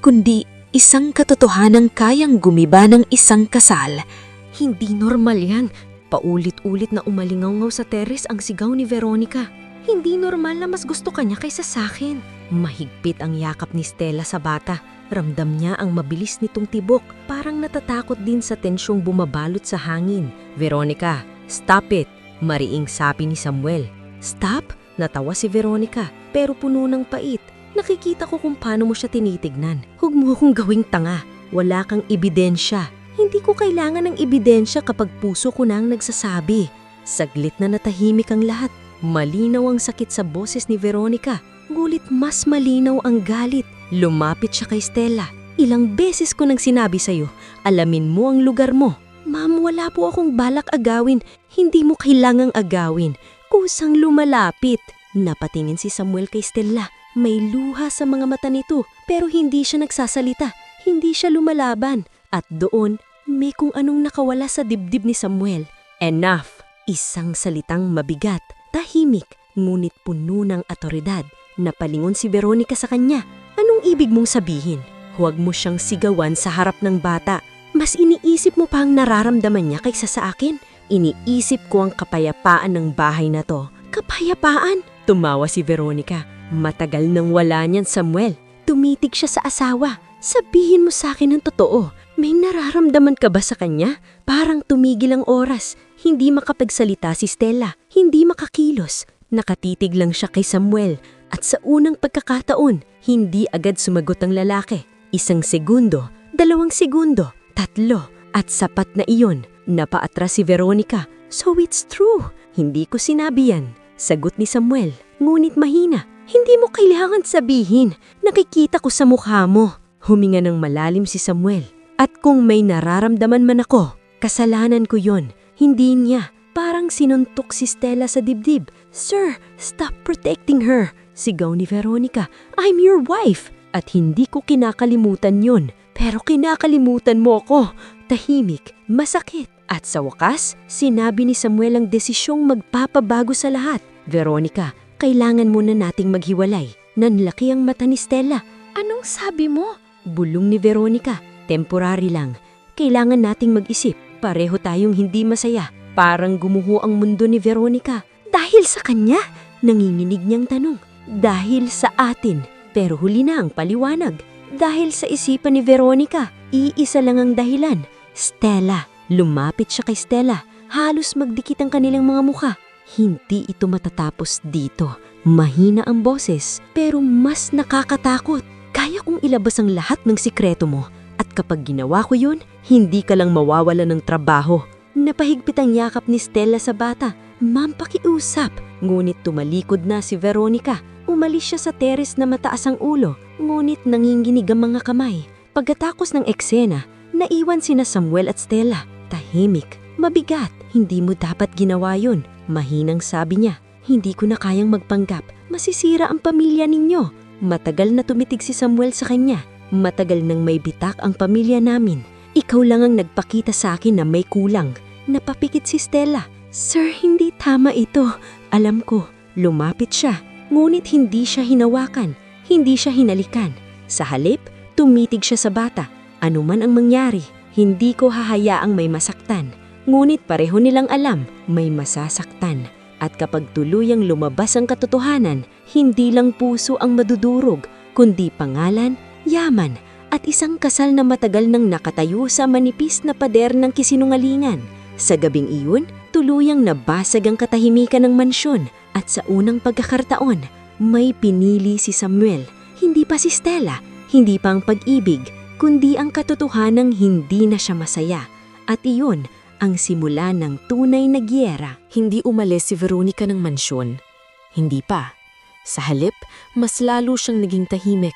kundi isang katotohanang kayang gumiba ng isang kasal. Hindi normal yan. Paulit-ulit na umalingaw-ngaw sa teres ang sigaw ni Veronica. Hindi normal na mas gusto kanya kaysa sakin. Mahigpit ang yakap ni Stella sa bata. Ramdam niya ang mabilis nitong tibok. Parang natatakot din sa tensyong bumabalot sa hangin. Veronica, stop it! Mariing sabi ni Samuel. Stop? Natawa si Veronica, pero puno ng pait. Nakikita ko kung paano mo siya tinitignan. Huwag mo akong gawing tanga. Wala kang ebidensya. Hindi ko kailangan ng ebidensya kapag puso ko na ang nagsasabi. Saglit na natahimik ang lahat. Malinaw ang sakit sa boses ni Veronica. Ngulit mas malinaw ang galit. Lumapit siya kay Stella. Ilang beses ko nang sinabi sa'yo, alamin mo ang lugar mo. Ma'am, wala po akong balak agawin. Hindi mo kailangang agawin. Kusang lumalapit. Napatingin si Samuel kay Stella. May luha sa mga mata nito pero hindi siya nagsasalita. Hindi siya lumalaban. At doon, may kung anong nakawala sa dibdib ni Samuel. Enough! Isang salitang mabigat, tahimik, ngunit puno ng atoridad. Napalingon si Veronica sa kanya. Anong ibig mong sabihin? Huwag mo siyang sigawan sa harap ng bata. Mas iniisip mo pa ang nararamdaman niya kaysa sa akin? Iniisip ko ang kapayapaan ng bahay na to. Kapayapaan? Tumawa si Veronica. Matagal nang wala niyan, Samuel. Tumitig siya sa asawa. Sabihin mo sa akin ang totoo. May nararamdaman ka ba sa kanya? Parang tumigil ang oras. Hindi makapagsalita si Stella. Hindi makakilos. Nakatitig lang siya kay Samuel. At sa unang pagkakataon, hindi agad sumagot ang lalaki. 1 segundo, 2 segundo, 3, at sapat na iyon. Napaatras si Veronica. So it's true. Hindi ko sinabi yan. Sagot ni Samuel. Ngunit mahina. Hindi mo kailangan sabihin. Nakikita ko sa mukha mo. Huminga ng malalim si Samuel. At kung may nararamdaman man ako, kasalanan ko yon. Hindi niya. Parang sinuntok si Stella sa dibdib. Sir, stop protecting her. Sigaw ni Veronica. I'm your wife. At hindi ko kinakalimutan yon. Pero kinakalimutan mo ako. Tahimik, masakit. At sa wakas, sinabi ni Samuel ang desisyong magpapabago sa lahat. Veronica, kailangan muna nating maghiwalay. Nanlaki ang mata ni Stella. Anong sabi mo? Bulong ni Veronica. Temporary lang. Kailangan nating mag-isip. Pareho tayong hindi masaya. Parang gumuho ang mundo ni Veronica. Dahil sa kanya? Nanginginig niyang tanong. Dahil sa atin. Pero huli na ang paliwanag. Dahil sa isipan ni Veronica, iisa lang ang dahilan. Stella. Lumapit siya kay Stella. Halos magdikit ang kanilang mga mukha. Hindi ito matatapos dito. Mahina ang boses, pero mas nakakatakot. Kaya kong ilabas ang lahat ng sikreto mo. At kapag ginawa ko yun, hindi ka lang mawawala ng trabaho. Napahigpit ang yakap ni Stella sa bata. Ma'am, pakiusap. Ngunit tumalikod na si Veronica. Umalis siya sa teres na mataas ang ulo. Ngunit nanginginig ang mga kamay. Pagkatapos ng eksena, naiwan sina Samuel at Stella. Tahimik, mabigat. Hindi mo dapat ginawa yun. Mahinang sabi niya. Hindi ko na kayang magpanggap. Masisira ang pamilya ninyo. Matagal na tumitig si Samuel sa kanya. Matagal nang may bitak ang pamilya namin. Ikaw lang ang nagpakita sa akin na may kulang. Napapikit si Stella. Sir, hindi tama ito. Alam ko, lumapit siya. Ngunit hindi siya hinawakan. Hindi siya hinalikan. Sa halip, tumitig siya sa bata. Ano man ang mangyari, hindi ko hahayaang may masaktan. Ngunit pareho nilang alam, may masasaktan. At kapag tuluyang lumabas ang katotohanan, hindi lang puso ang madudurog, kundi pangalan, yaman, at isang kasal na matagal nang nakatayo sa manipis na pader ng kisinungalingan. Sa gabing iyon, tuluyang nabasag ang katahimikan ng mansyon at sa unang pagkakartaon, may pinili si Samuel. Hindi pa si Stella, hindi pa ang pag-ibig, kundi ang katotohanang hindi na siya masaya. At iyon ang simula ng tunay na giyera. Hindi umalis si Veronica ng mansyon. Hindi pa. Sa halip, mas lalo siyang naging tahimik.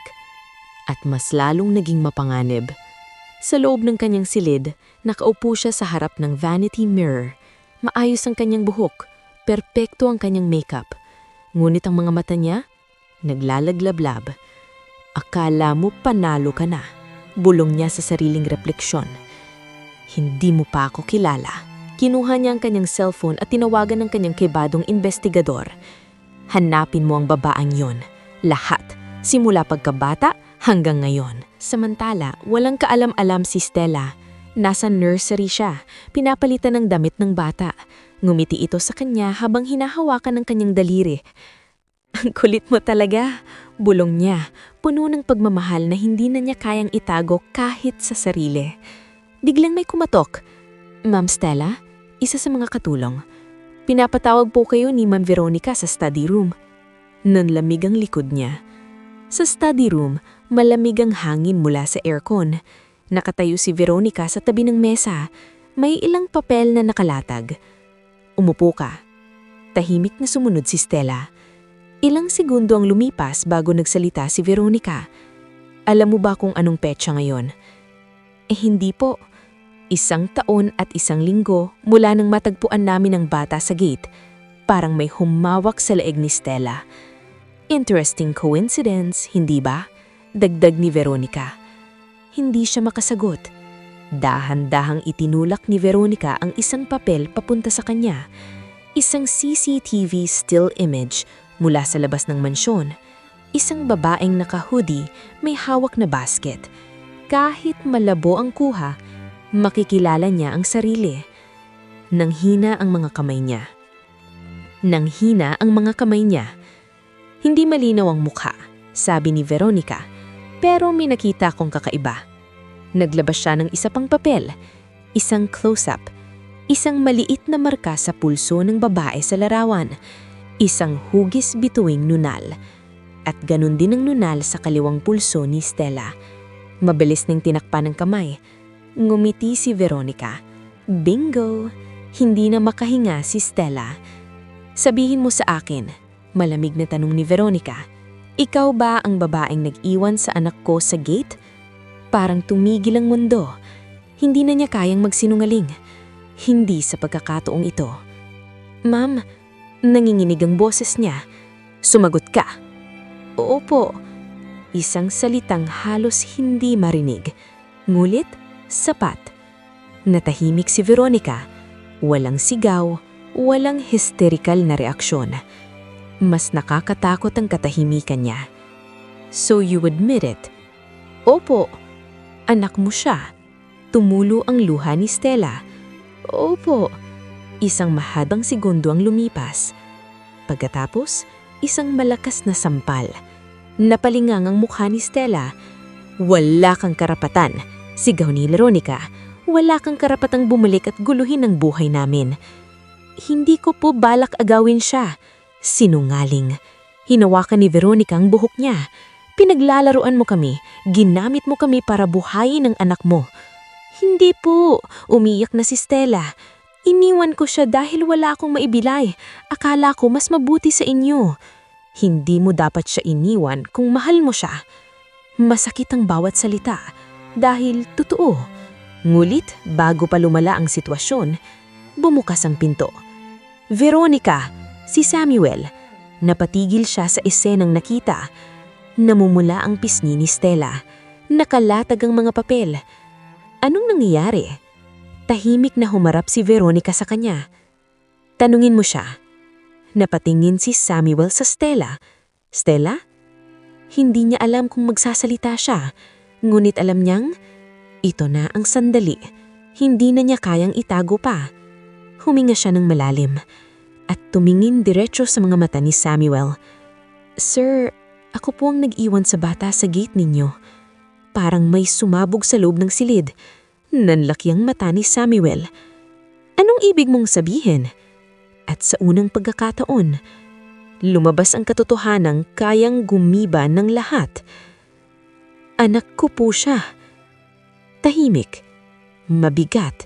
At mas lalong naging mapanganib. Sa loob ng kanyang silid, nakaupo siya sa harap ng vanity mirror. Maayos ang kanyang buhok, perpekto ang kanyang makeup. Ngunit ang mga mata niya, naglalaglablab. Akala mo panalo ka na. Bulong niya sa sariling refleksyon. Hindi mo pa ako kilala. Kinuha niya ang kanyang cellphone at tinawagan ng kanyang kibadong investigador. Hanapin mo ang babaang yon. Lahat. Simula pagkabata Hanggang ngayon. Samantala, walang kaalam-alam si Stella. Nasa nursery siya, pinapalitan ng damit ng bata. Ngumiti ito sa kanya habang hinahawakan ng kanyang daliri. Ang kulit mo talaga, bulong niya, puno ng pagmamahal na hindi na niya kayang itago kahit sa sarili. Biglang may kumatok. Ma'am Stella, isa sa mga katulong. Pinapatawag po kayo ni Ma'am Veronica sa study room. Nanlamig ang likod niya. Sa study room, malamig ang hangin mula sa aircon. Nakatayo si Veronica sa tabi ng mesa. May ilang papel na nakalatag. Umupo ka. Tahimik na sumunod si Stella. Ilang segundo ang lumipas bago nagsalita si Veronica. Alam mo ba kung anong petsa ngayon? Hindi po. 1 taon at 1 linggo mula nang matagpuan namin ang bata sa gate. Parang may humawak sa leeg ni Stella. Interesting coincidence, hindi ba? Dagdag ni Veronica. Hindi siya makasagot. Dahan-dahang itinulak ni Veronica ang isang papel papunta sa kanya. Isang CCTV still image mula sa labas ng mansyon. Isang babaeng naka-hoodie may hawak na basket. Kahit malabo ang kuha, makikilala niya ang sarili. Nanghina ang mga kamay niya. Hindi malinaw ang mukha, sabi ni Veronica, pero may nakita akong kakaiba. Naglabas siya ng isa pang papel, isang close-up, isang maliit na marka sa pulso ng babae sa larawan, isang hugis bituing nunal, at ganun din ang nunal sa kaliwang pulso ni Stella. Mabilis ning tinakpan ng kamay. Ngumiti si Veronica. Bingo! Hindi na makahinga si Stella. Sabihin mo sa akin, malamig na tanong ni Veronica, ikaw ba ang babaeng nag-iwan sa anak ko sa gate? Parang tumigil ang mundo. Hindi na niya kayang magsinungaling. Hindi sa pagkakataong ito. Ma'am, nanginginig ang boses niya. Sumagot ka. Oo po. Isang salitang halos hindi marinig. Ngulit, sapat. Natahimik si Veronica. Walang sigaw, walang hysterical na reaksyon. Mas nakakatakot ang katahimikan niya. So you admit it? Opo. Anak mo siya. Tumulo ang luha ni Stella. Opo. Isang mahadang segundo ang lumipas. Pagkatapos, isang malakas na sampal. Napalingang ang mukha ni Stella. Wala kang karapatan, sigaw ni Veronica. Wala kang karapatang bumalik at guluhin ang buhay namin. Hindi ko po balak agawin siya. Sinungaling. Hinawakan ni Veronica ang buhok niya. Pinaglalaruan mo kami, ginamit mo kami para buhayin ang anak mo. Hindi po, umiyak na si Stella. Iniwan ko siya dahil wala akong maibilay. Akala ko mas mabuti sa inyo. Hindi mo dapat siya iniwan kung mahal mo siya. Masakit ang bawat salita dahil totoo. Ngulit bago pa lumala ang sitwasyon, bumukas ang pinto. Veronica, si Samuel. Napatigil siya sa esenang nakita. Namumula ang pisngi ni Stella. Nakalatag ang mga papel. Anong nangyayari? Tahimik na humarap si Veronica sa kanya. Tanungin mo siya. Napatingin si Samuel sa Stella. Stella? Hindi niya alam kung magsasalita siya. Ngunit alam niyang, ito na ang sandali. Hindi na niya kayang itago pa. Huminga siya ng malalim at tumingin diretso sa mga mata ni Samuel. Sir, ako po ang nag-iwan sa bata sa gate ninyo. Parang may sumabog sa loob ng silid. Nanlaki ang mata ni Samuel. Anong ibig mong sabihin? At sa unang pagkakataon, lumabas ang katotohanang kayang gumiba ng lahat. Anak ko po siya. Tahimik, mabigat,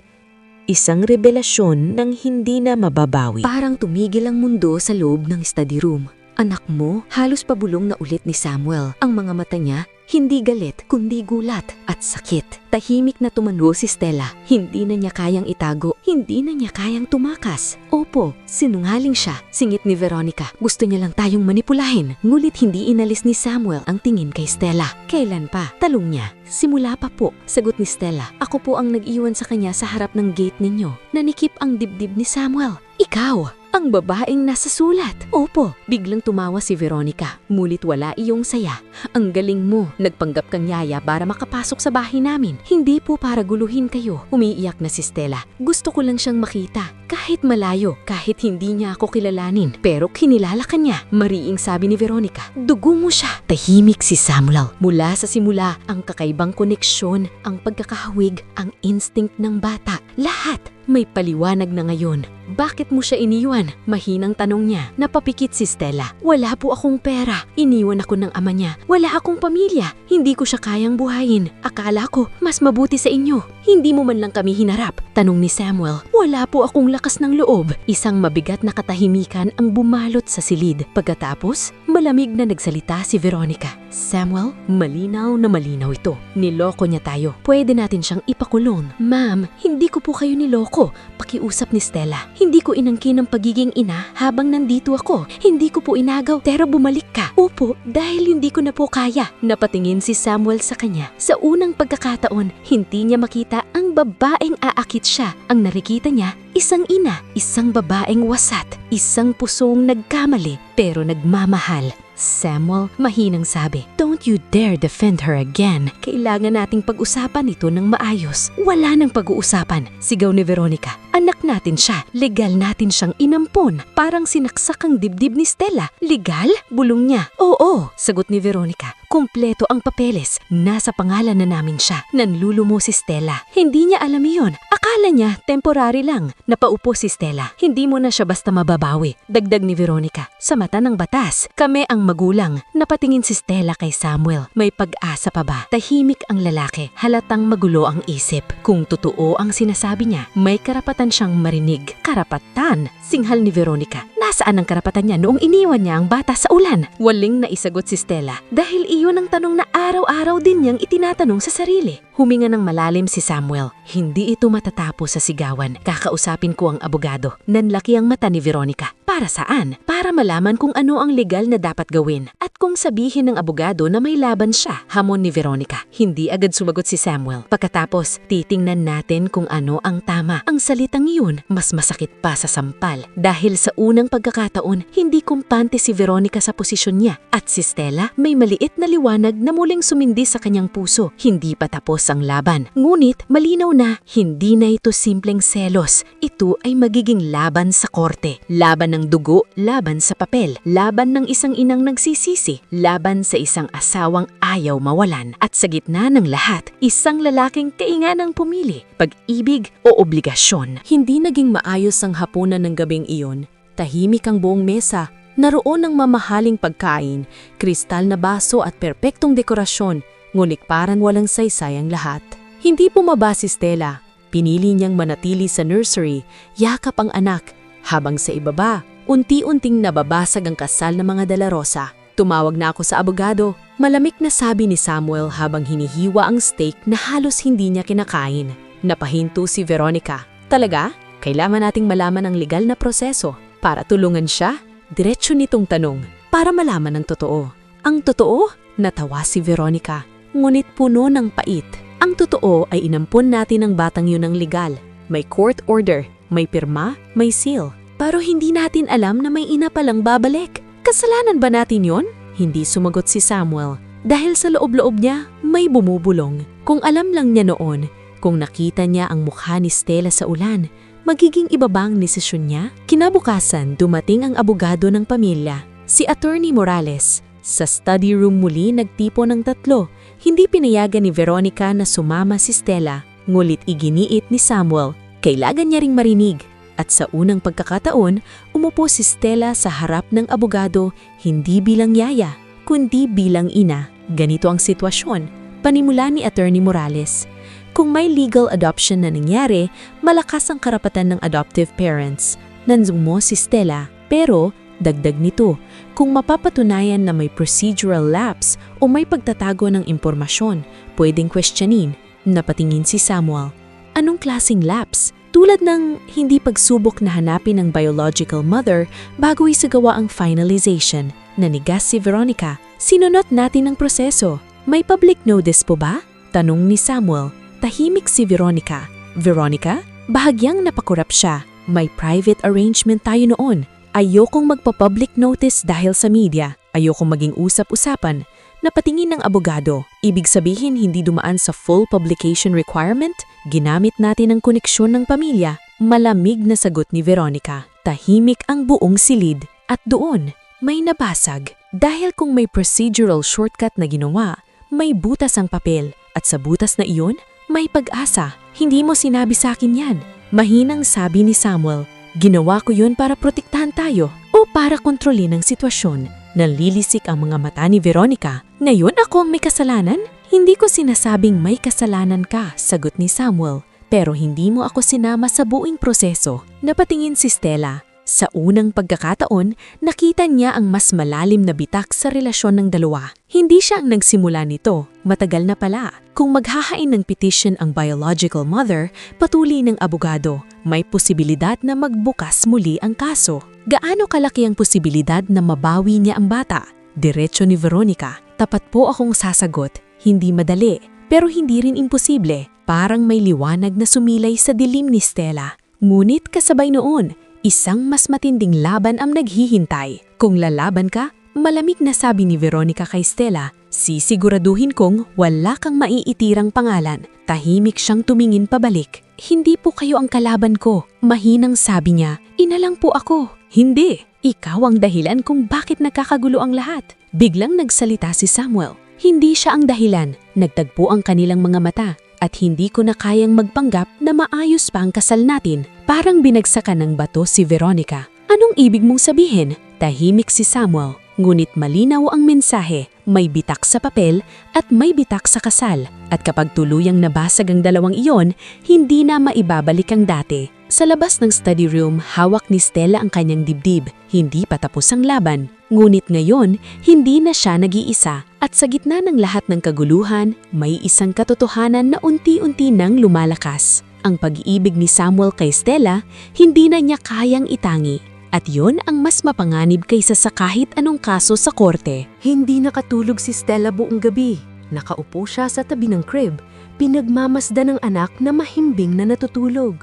isang revelasyon ng hindi na mababawi. Parang tumigil ang mundo sa loob ng study room. Anak mo, halos pabulong na ulit ni Samuel. Ang mga mata niya, hindi galit kundi gulat at sakit. Tahimik na tumano si Stella. Hindi na niya kayang itago. Hindi na niya kayang tumakas. Opo, sinungaling siya. Singit ni Veronica. Gusto niya lang tayong manipulahin. Ngulit hindi inalis ni Samuel ang tingin kay Stella. Kailan pa? Talong niya. Simula pa po, sagot ni Stella. Ako po ang nag-iwan sa kanya sa harap ng gate ninyo. Nanikip ang dibdib ni Samuel. Ikaw! Ang babaeng nasa sulat. Opo, biglang tumawa si Veronica. Mulit wala iyong saya. Ang galing mo, nagpanggap kang yaya para makapasok sa bahay namin. Hindi po para guluhin kayo. Umiiyak na si Stella. Gusto ko lang siyang makita. Kahit malayo, kahit hindi niya ako kilalanin. Pero kinilala ka niya. Mariing sabi ni Veronica. Dugo mo siya. Tahimik si Samuel. Mula sa simula, ang kakaibang koneksyon, ang pagkakahawig, ang instinct ng bata. Lahat may paliwanag na ngayon. Bakit mo siya iniwan? Mahinang tanong niya. Napapikit si Stella. Wala po akong pera. Iniwan ako ng ama niya. Wala akong pamilya. Hindi ko siya kayang buhayin. Akala ko, mas mabuti sa inyo. Hindi mo man lang kami hinarap. Tanong ni Samuel. Wala po akong lakas ng loob. Isang mabigat na katahimikan ang bumalot sa silid. Pagkatapos, malamig na nagsalita si Veronica. Samuel, malinaw na malinaw ito. Niloko niya tayo. Pwede natin siyang ipakulong. Ma'am, hindi ko po kayo niloko. Pakiusap ni Stella. Hindi ko inangkin ang pagiging ina habang nandito ako. Hindi ko po inagaw pero bumalik ka. Opo, dahil hindi ko na po kaya. Napatingin si Samuel sa kanya. Sa unang pagkakataon, hindi niya makita ang babaeng aakit siya. Ang nakikita niya, isang ina, isang babaeng wasat, isang pusong nagkamali pero nagmamahal. Samuel, mahinang sabi, "Don't you dare defend her again. Kailangan nating pag-usapan ito ng maayos." Wala nang pag-uusapan, sigaw ni Veronica. Anak natin siya, legal natin siyang inampon. Parang sinaksak ang dibdib ni Stella. Legal? Bulong niya. Oo, sagot ni Veronica. Kumpleto ang papeles. Nasa pangalan na namin siya. Nanlulumo si Stella. Hindi niya alam iyon. Akala niya temporary lang. Napaupo si Stella. Hindi mo na siya basta mababawi. Dagdag ni Veronica. Sa mata ng batas, kami ang magulang. Napatingin si Stella kay Samuel. May pag-asa pa ba? Tahimik ang lalaki. Halatang magulo ang isip. Kung totoo ang sinasabi niya, may karapatan siyang marinig. Karapatan? Singhal ni Veronica. Nasaan ang karapatan niya noong iniwan niya ang bata sa ulan? Waling naisagot si Stella. Dahil iyon ang tanong na araw-araw din niyang itinatanong sa sarili. Huminga ng malalim si Samuel. Hindi ito matatapos sa sigawan. Kakausapin ko ang abogado. Nanlaki ang mata ni Veronica. Para saan? Para malaman kung ano ang legal na dapat gawin. At kung sabihin ng abogado na may laban siya. Hamon ni Veronica. Hindi agad sumagot si Samuel. Pagkatapos, titingnan natin kung ano ang tama. Ang salitang iyon, mas masakit pa sa sampal. Dahil sa unang pagkakataon, hindi kumpante si Veronica sa posisyon niya. At si Stella, may maliit na liwanag na muling sumindi sa kanyang puso. Hindi pa tapos ang laban. Ngunit, malinaw na, hindi na ito simpleng selos. Ito ay magiging laban sa korte. Laban ng dugo, laban sa papel. Laban ng isang inang nagsisisi. Laban sa isang asawang ayaw mawalan. At sa gitna ng lahat, isang lalaking kainganang pumili. Pag-ibig o obligasyon. Hindi naging maayos ang hapunan ng gabing iyon. Tahimik ang buong mesa. Naroon ang mamahaling pagkain, kristal na baso at perpektong dekorasyon, ngunit parang walang saysay ang lahat. Hindi bumaba si Stella. Pinili niyang manatili sa nursery, yakap ang anak, habang sa ibaba, unti-unting nababasag ang kasal ng mga Dela Rosa. Tumawag na ako sa abogado. Malamig na sabi ni Samuel habang hinihiwa ang steak na halos hindi niya kinakain. Napahinto si Veronica. Talaga? Kailangan nating malaman ang legal na proseso. Para tulungan siya, diretso nitong tanong. Para malaman ang totoo. Ang totoo? Natawa si Veronica. Ngunit puno ng pait. Ang totoo ay inampun natin ang batang yun ng legal. May court order, may pirma, may seal. Pero hindi natin alam na may ina palang babalik. Kasalanan ba natin yon? Hindi sumagot si Samuel. Dahil sa loob-loob niya, may bumubulong. Kung alam lang niya noon, kung nakita niya ang mukha ni Stella sa ulan, magiging iba ba ang desisyon niya? Kinabukasan, dumating ang abogado ng pamilya, si Attorney Morales. Sa study room muli nagtipo ng tatlo. Hindi pinayagan ni Veronica na sumama si Stella, ngulit iginiit ni Samuel. Kailangan niya ring marinig. At sa unang pagkakataon, umupo si Stella sa harap ng abogado, hindi bilang yaya, kundi bilang ina. Ganito ang sitwasyon, panimula ni Attorney Morales. Kung may legal adoption na nangyari, malakas ang karapatan ng adoptive parents. Nanzumo si Stella, pero dagdag nito, kung mapapatunayan na may procedural lapse o may pagtatago ng impormasyon, pwedeng questionin. Napatingin si Samuel. Anong klaseng lapse? Tulad ng hindi pagsubok na hanapin ang biological mother bago isagawa ang finalization. Nanigas si Veronica. Sinunod natin ang proseso. May public notice po ba? Tanong ni Samuel. Tahimik si Veronica. Veronica? Bahagyang napakurap siya. May private arrangement tayo noon. Ayokong magpa-public notice dahil sa media. Ayokong maging usap-usapan. Napatingin ng abogado. Ibig sabihin hindi dumaan sa full publication requirement? Ginamit natin ang koneksyon ng pamilya. Malamig na sagot ni Veronica. Tahimik ang buong silid. At doon, may nabasag. Dahil kung may procedural shortcut na ginawa, may butas ang papel. At sa butas na iyon, may pag-asa. Hindi mo sinabi sa akin yan. Mahinang sabi ni Samuel. Ginawa ko yun para protektahan tayo o para kontrolin ang sitwasyon. Nalilisik ang mga mata ni Veronica. Ngayon ako ang may kasalanan? Hindi ko sinasabing may kasalanan ka, sagot ni Samuel. Pero hindi mo ako sinama sa buong proseso. Napatingin si Stella. Sa unang pagkakataon, nakita niya ang mas malalim na bitak sa relasyon ng dalawa. Hindi siya ang nagsimula nito, matagal na pala. Kung maghahain ng petition ang biological mother, patuloy ng abogado, may posibilidad na magbukas muli ang kaso. Gaano kalaki ang posibilidad na mabawi niya ang bata? Diretso ni Veronica, tapat po akong sasagot, hindi madali, pero hindi rin imposible. Parang may liwanag na sumilay sa dilim ni Stella. Ngunit kasabay noon, isang mas matinding laban ang naghihintay. Kung lalaban ka, malamig na sabi ni Veronica kay Stella, sisiguraduhin kong wala kang maiitirang pangalan. Tahimik siyang tumingin pabalik. Hindi po kayo ang kalaban ko. Mahinang sabi niya, ina lang po ako. Hindi, ikaw ang dahilan kung bakit nagkakagulo ang lahat. Biglang nagsalita si Samuel. Hindi siya ang dahilan. Nagtagpo ang kanilang mga mata. At hindi ko na kayang magpanggap na maayos pa ang kasal natin. Parang binagsakan ng bato si Veronica. Anong ibig mong sabihin? Tahimik si Samuel. Ngunit malinaw ang mensahe. May bitak sa papel at may bitak sa kasal. At kapag tuluyang nabasag ang dalawang iyon, hindi na maibabalik ang dati. Sa labas ng study room, hawak ni Stella ang kanyang dibdib. Hindi pa tapos ang laban. Ngunit ngayon, hindi na siya nag-iisa. At sa gitna ng lahat ng kaguluhan, may isang katotohanan na unti-unti nang lumalakas. Ang pag-iibig ni Samuel kay Stella, hindi na niya kayang itangi. At yon ang mas mapanganib kaysa sa kahit anong kaso sa korte. Hindi nakatulog si Stella buong gabi. Nakaupo siya sa tabi ng crib, pinagmamasdan ng anak na mahimbing na natutulog.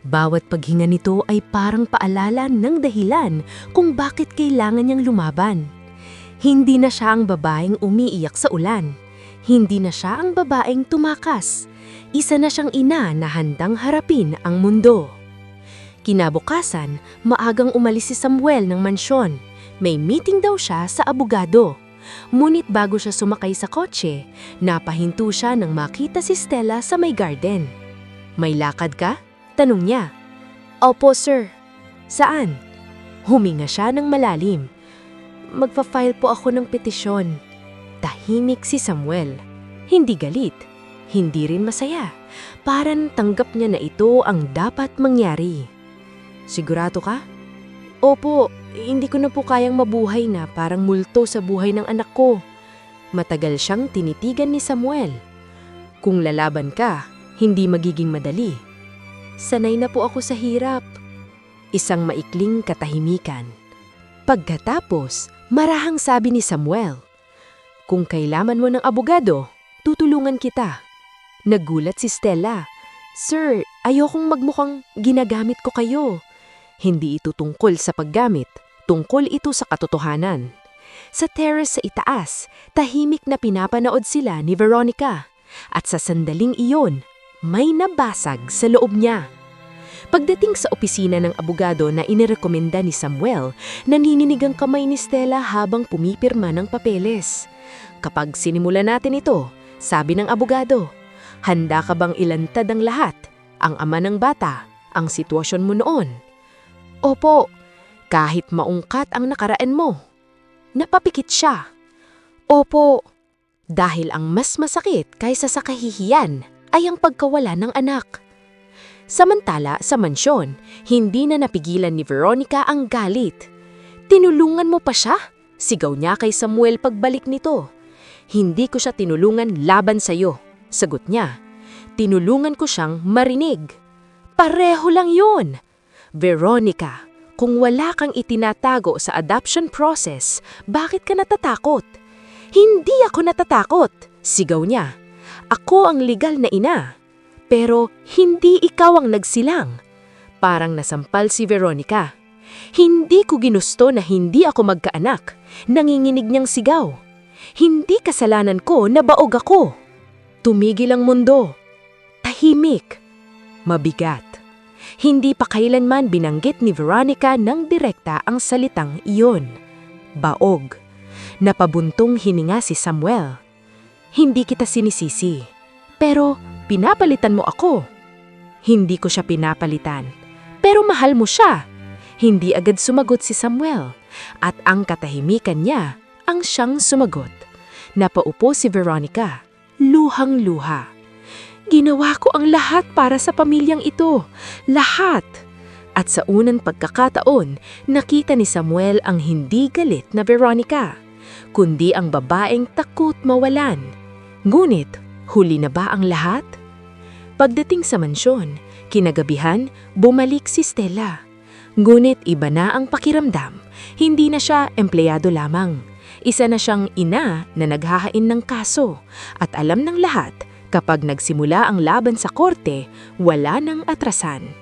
Bawat paghinga nito ay parang paalala ng dahilan kung bakit kailangan niyang lumaban. Hindi na siya ang babaeng umiiyak sa ulan. Hindi na siya ang babaeng tumakas. Isa na siyang ina na handang harapin ang mundo. Kinabukasan, maagang umalis si Samuel ng mansyon. May meeting daw siya sa abogado. Ngunit bago siya sumakay sa kotse, napahinto siya nang makita si Stella sa may garden. May lakad ka? Tanong niya. Opo, sir. Saan? Huminga siya ng malalim. Magpa-file po ako ng petisyon. Tahimik si Samuel. Hindi galit. Hindi rin masaya. Parang tanggap niya na ito ang dapat mangyari. Sigurado ka? Opo, hindi ko na po kayang mabuhay na parang multo sa buhay ng anak ko. Matagal siyang tinitigan ni Samuel. Kung lalaban ka, hindi magiging madali. Sanay na po ako sa hirap. Isang maikling katahimikan. Pagkatapos, marahang sabi ni Samuel, kung kailangan mo ng abogado, tutulungan kita. Nagulat si Stella. Sir, ayokong magmukhang ginagamit ko kayo. Hindi ito tungkol sa paggamit, tungkol ito sa katotohanan. Sa terrace sa itaas, tahimik na pinapanood sila ni Veronica. At sa sandaling iyon, may nabasag sa loob niya. Pagdating sa opisina ng abogado na inirekomenda ni Samuel, nanininig ang kamay ni Stella habang pumipirma ng papeles. Kapag sinimulan natin ito, sabi ng abogado, handa ka bang ilantad ang lahat? Ang ama ng bata, ang sitwasyon mo noon? Opo, kahit maungkat ang nakaraan mo. Napapikit siya. Opo, dahil ang mas masakit kaysa sa kahihiyan ay ang pagkawala ng anak. Samantala sa mansyon, hindi na napigilan ni Veronica ang galit. Tinulungan mo pa siya? Sigaw niya kay Samuel pagbalik nito. Hindi ko siya tinulungan laban sa'yo, sagot niya. Tinulungan ko siyang marinig. Pareho lang yun. Veronica, kung wala kang itinatago sa adoption process, bakit ka natatakot? Hindi ako natatakot, sigaw niya. Ako ang legal na ina. Pero hindi ikaw ang nagsilang. Parang nasampal si Veronica. Hindi ko ginusto na hindi ako magkaanak. Nanginginig niyang sigaw. Hindi kasalanan ko na baog ako. Tumigil ang mundo. Tahimik. Mabigat. Hindi pa kailanman binanggit ni Veronica ng direkta ang salitang iyon. Baog. Napabuntong hininga si Samuel. Hindi kita sinisisi. Pero pinapalitan mo ako. Hindi ko siya pinapalitan. Pero mahal mo siya. Hindi agad sumagot si Samuel. At ang katahimikan niya ang siyang sumagot. Napaupo si Veronica. Luhang-luha. Ginawa ko ang lahat para sa pamilyang ito. Lahat. At sa unang pagkakataon, nakita ni Samuel ang hindi galit na Veronica, kundi ang babaeng takot mawalan. Ngunit, huli na ba ang lahat? Pagdating sa mansyon, kinagabihan, bumalik si Stella. Ngunit iba na ang pakiramdam. Hindi na siya empleyado lamang. Isa na siyang ina na naghahain ng kaso. At alam ng lahat, kapag nagsimula ang laban sa korte, wala nang atrasan.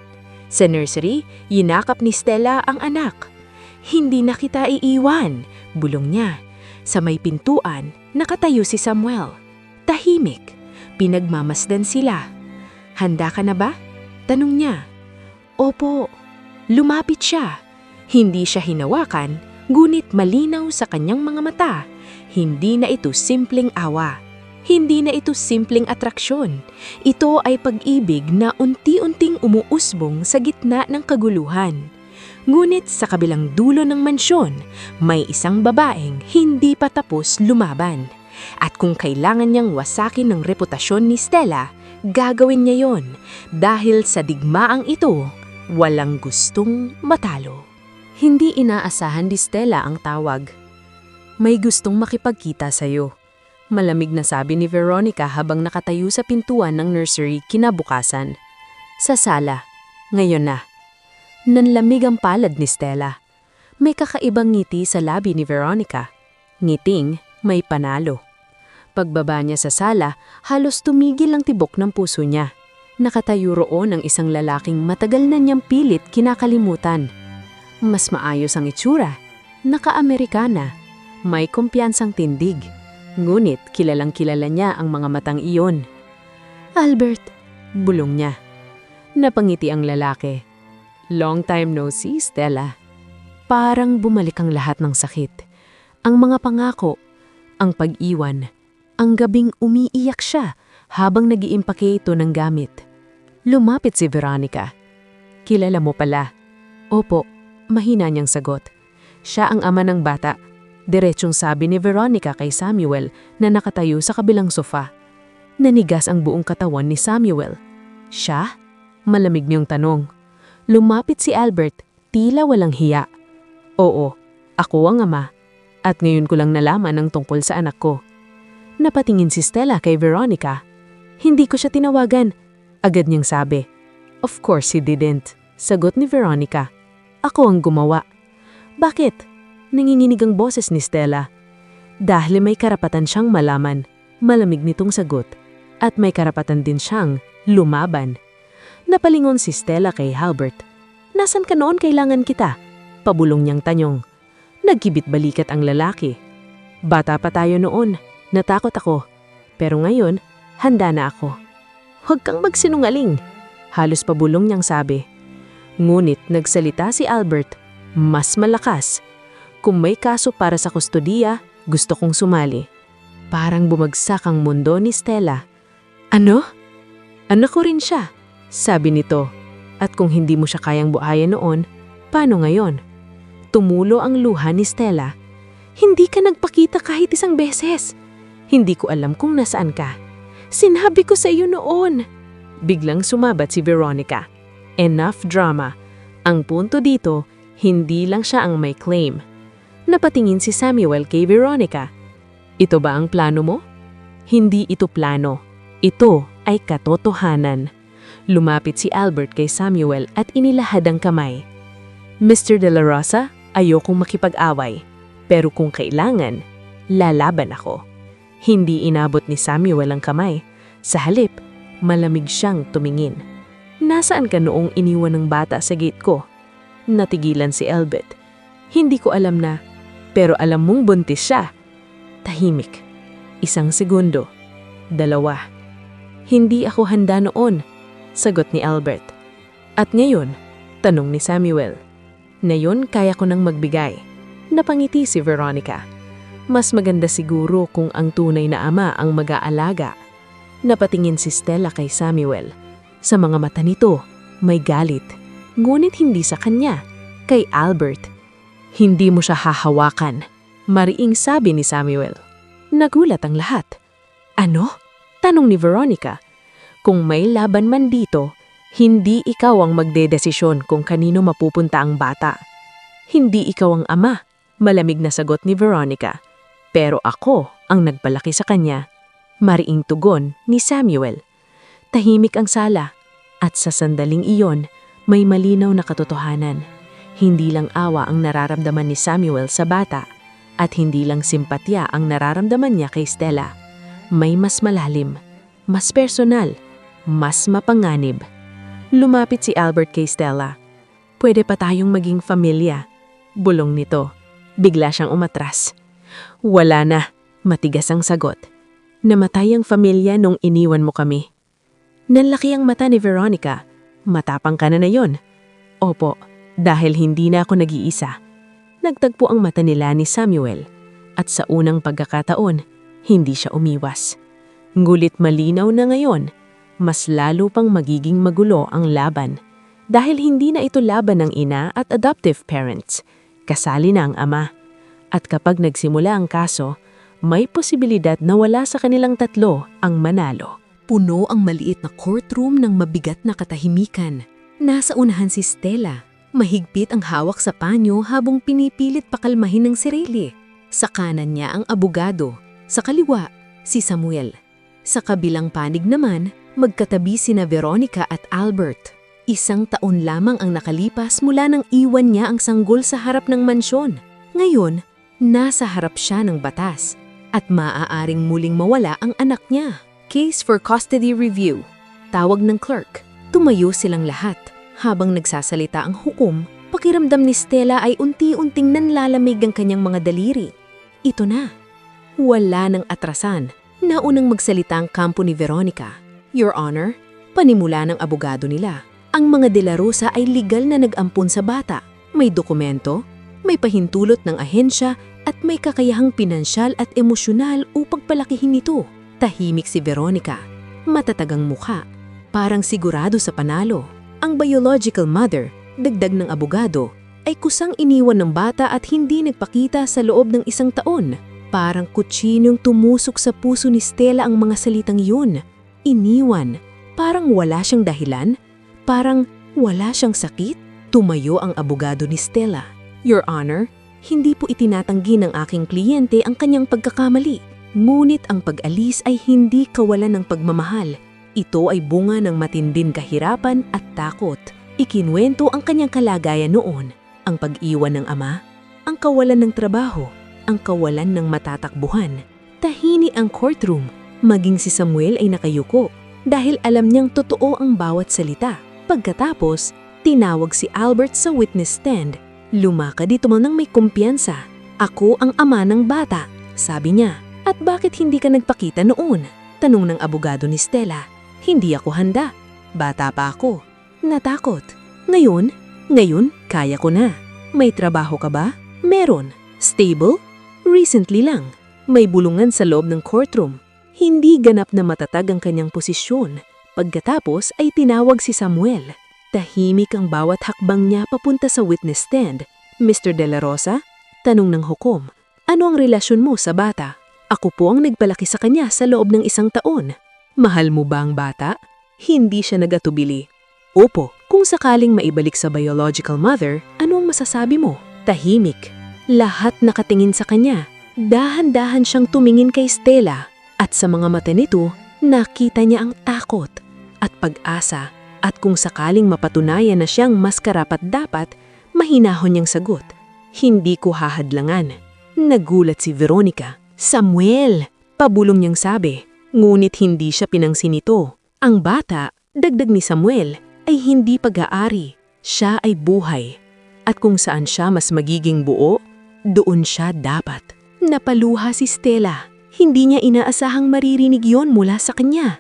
Sa nursery, yinakap ni Stella ang anak. Hindi na kita iiwan, bulong niya. Sa may pintuan, nakatayo si Samuel. Tahimik. Pinagmamasdan sila. Handa ka na ba? Tanong niya. Opo. Lumapit siya. Hindi siya hinawakan, ngunit malinaw sa kanyang mga mata. Hindi na ito simpleng awa. Hindi na ito simpleng atraksyon. Ito ay pag-ibig na unti-unting umuusbong sa gitna ng kaguluhan. Ngunit sa kabilang dulo ng mansyon, may isang babaeng hindi pa tapos lumaban. At kung kailangan niyang wasakin ng reputasyon ni Stella, gagawin niya yon dahil sa digmaang ito, walang gustong matalo. Hindi inaasahan ni Stella ang tawag. May gustong makipagkita sa'yo. Malamig na sabi ni Veronica habang nakatayo sa pintuan ng nursery kinabukasan. Sa sala, ngayon na. Nanlamig ang palad ni Stella. May kakaibang ngiti sa labi ni Veronica. Ngiting may panalo. Pagbaba niya sa sala, halos tumigil ang tibok ng puso niya. Nakatayo roon ang isang lalaking matagal na niyang pilit kinakalimutan. Mas maayos ang itsura, naka-Amerikana, may kumpiyansang tindig. Ngunit kilalang-kilala niya ang mga matang iyon. Albert, bulong niya. Napangiti ang lalaki. Long time no see, Stella. Parang bumalik ang lahat ng sakit. Ang mga pangako, ang pag-iwan, ang gabing umiiyak siya habang nag-iimpake ito ng gamit. Lumapit si Veronica. Kilala mo pala. Opo, mahina niyang sagot. Siya ang ama ng bata. Diretsong sabi ni Veronica kay Samuel na nakatayo sa kabilang sofa. Nanigas ang buong katawan ni Samuel. Siya? Malamig niyang tanong. Lumapit si Albert, tila walang hiya. Oo, ako ang ama. At ngayon ko lang nalaman ang tungkol sa anak ko. Napatingin si Stella kay Veronica. Hindi ko siya tinawagan. Agad niyang sabi. Of course he didn't. Sagot ni Veronica. Ako ang gumawa. Bakit? Nanginginig ang boses ni Stella. Dahil may karapatan siyang malaman, malamig nitong sagot. At may karapatan din siyang lumaban. Napalingon si Stella kay Albert. Nasaan ka noon kailangan kita? Pabulong niyang tanyong. Nagkibit balikat ang lalaki. Bata pa tayo noon, natakot ako. Pero ngayon, handa na ako. Huwag kang magsinungaling. Halos pabulong niyang sabi. Ngunit nagsalita si Albert, mas malakas. Kung may kaso para sa kustodiya, gusto kong sumali. Parang bumagsak ang mundo ni Stella. Ano? Anak ko rin siya, sabi nito. At kung hindi mo siya kayang buhayan noon, paano ngayon? Tumulo ang luha ni Stella. Hindi ka nagpakita kahit isang beses. Hindi ko alam kung nasaan ka. Sinabi ko sa iyo noon. Biglang sumabat si Veronica. Enough drama. Ang punto dito, hindi lang siya ang may claim. Napatingin si Samuel kay Veronica. Ito ba ang plano mo? Hindi ito plano. Ito ay katotohanan. Lumapit si Albert kay Samuel at inilahad ang kamay. Mr. De La Rosa, ayokong makipag-away. Pero kung kailangan, lalaban ako. Hindi inabot ni Samuel ang kamay. Sa halip, malamig siyang tumingin. Nasaan ka noong iniwan ng bata sa gate ko? Natigilan si Albert. Hindi ko alam na, pero alam mong buntis siya. Tahimik. 1 segundo. 2. Hindi ako handa noon, sagot ni Albert. At ngayon, tanong ni Samuel. Ngayon kaya ko nang magbigay. Napangiti si Veronica. Mas maganda siguro kung ang tunay na ama ang mag-aalaga. Napatingin si Stella kay Samuel. Sa mga mata nito, may galit. Ngunit hindi sa kanya, kay Albert. Hindi mo siya hahawakan, mariing sabi ni Samuel. Nagulat ang lahat. Ano? Tanong ni Veronica. Kung may laban man dito, hindi ikaw ang magdedesisyon kung kanino mapupunta ang bata. Hindi ikaw ang ama, malamig na sagot ni Veronica. Pero ako ang nagpalaki sa kanya. Mariing tugon ni Samuel. Tahimik ang sala, at sa sandaling iyon, may malinaw na katotohanan. Hindi lang awa ang nararamdaman ni Samuel sa bata, at hindi lang simpatya ang nararamdaman niya kay Stella. May mas malalim, mas personal, mas mapanganib. Lumapit si Albert kay Stella. Pwede pa tayong maging pamilya. Bulong nito. Bigla siyang umatras. Wala na, matigas ang sagot. Namatay ang pamilya nung iniwan mo kami. Nanlaki ang mata ni Veronica. Matapang ka na yon. Opo, dahil hindi na ako nag-iisa. Nagtagpo ang mata nila ni Samuel. At sa unang pagkakataon, hindi siya umiwas. Ngulit malinaw na ngayon, mas lalo pang magiging magulo ang laban. Dahil hindi na ito laban ng ina at adoptive parents. Kasali na ang ama. At kapag nagsimula ang kaso, may posibilidad na wala sa kanilang tatlo ang manalo. Puno ang maliit na courtroom ng mabigat na katahimikan. Nasa unahan si Stella. Mahigpit ang hawak sa panyo habang pinipilit pakalmahin ng sarili. Sa kanan niya ang abogado. Sa kaliwa, si Samuel. Sa kabilang panig naman, magkatabi sina Veronica at Albert. 1 taon lamang ang nakalipas mula nang iwan niya ang sanggol sa harap ng mansyon. Ngayon, nasa harap siya ng batas at maaaring muling mawala ang anak niya. Case for custody review. Tawag ng clerk. Tumayo silang lahat. Habang nagsasalita ang hukom, pakiramdam ni Stella ay unti-unting nanlalamig ang kanyang mga daliri. Ito na. Wala nang atrasan. Naunang magsalita ang kampo ni Veronica. Your Honor, panimula ng abogado nila. Ang mga De La Rosa ay legal na nag-ampon sa bata. May dokumento, may pahintulot ng ahensya at may kakayahang pinansyal at emosyonal upang palakihin ito. Tahimik si Veronica. Matatagang mukha. Parang sigurado sa panalo. Ang biological mother, dagdag ng abogado, ay kusang iniwan ng bata at hindi nagpakita sa loob ng 1 taon. Parang kutsinong tumusok sa puso ni Stella ang mga salitang yun. Iniwan. Parang wala siyang dahilan. Parang wala siyang sakit. Tumayo ang abogado ni Stella. Your Honor, hindi po itinatanggi ng aking kliyente ang kanyang pagkakamali. Ngunit ang pag-alis ay hindi kawalan ng pagmamahal. Ito ay bunga ng matinding kahirapan at takot. Ikinwento ang kanyang kalagayan noon. Ang pag-iwan ng ama, ang kawalan ng trabaho, ang kawalan ng matatakbuhan. Tahini ang courtroom. Maging si Samuel ay nakayuko dahil alam niyang totoo ang bawat salita. Pagkatapos, tinawag si Albert sa witness stand. Lumakad dito nang may kumpiyansa. Ako ang ama ng bata, sabi niya. At bakit hindi ka nagpakita noon? Tanong ng abogado ni Stella. Hindi ako handa. Bata pa ako. Natakot. Ngayon, kaya ko na. May trabaho ka ba? Meron. Stable? Recently lang. May bulungan sa loob ng courtroom. Hindi ganap na matatag ang kanyang posisyon. Pagkatapos ay tinawag si Samuel. Tahimik ang bawat hakbang niya papunta sa witness stand. Mr. De La Rosa? Tanong ng hukom. Ano ang relasyon mo sa bata? Ako po ang nagpalaki sa kanya sa loob ng 1 taon. Mahal mo ba ang bata? Hindi siya nagatubili. Opo, kung sakaling maibalik sa biological mother, ano ang masasabi mo? Tahimik. Lahat nakatingin sa kanya. Dahan-dahan siyang tumingin kay Stella. At sa mga mata nito, nakita niya ang takot at pag-asa. At kung sakaling mapatunayan na siyang mas karapat-dapat, mahinahon niyang sagot. Hindi ko hahadlangan. Nagulat si Veronica. Samuel! Pabulong niyang sabi. Ngunit hindi siya pinangsin nito. Ang bata, dagdag ni Samuel, ay hindi pag-aari, siya ay buhay. At kung saan siya mas magiging buo, doon siya dapat. Napaluha si Stella. Hindi niya inaasahang maririnig yon mula sa kanya.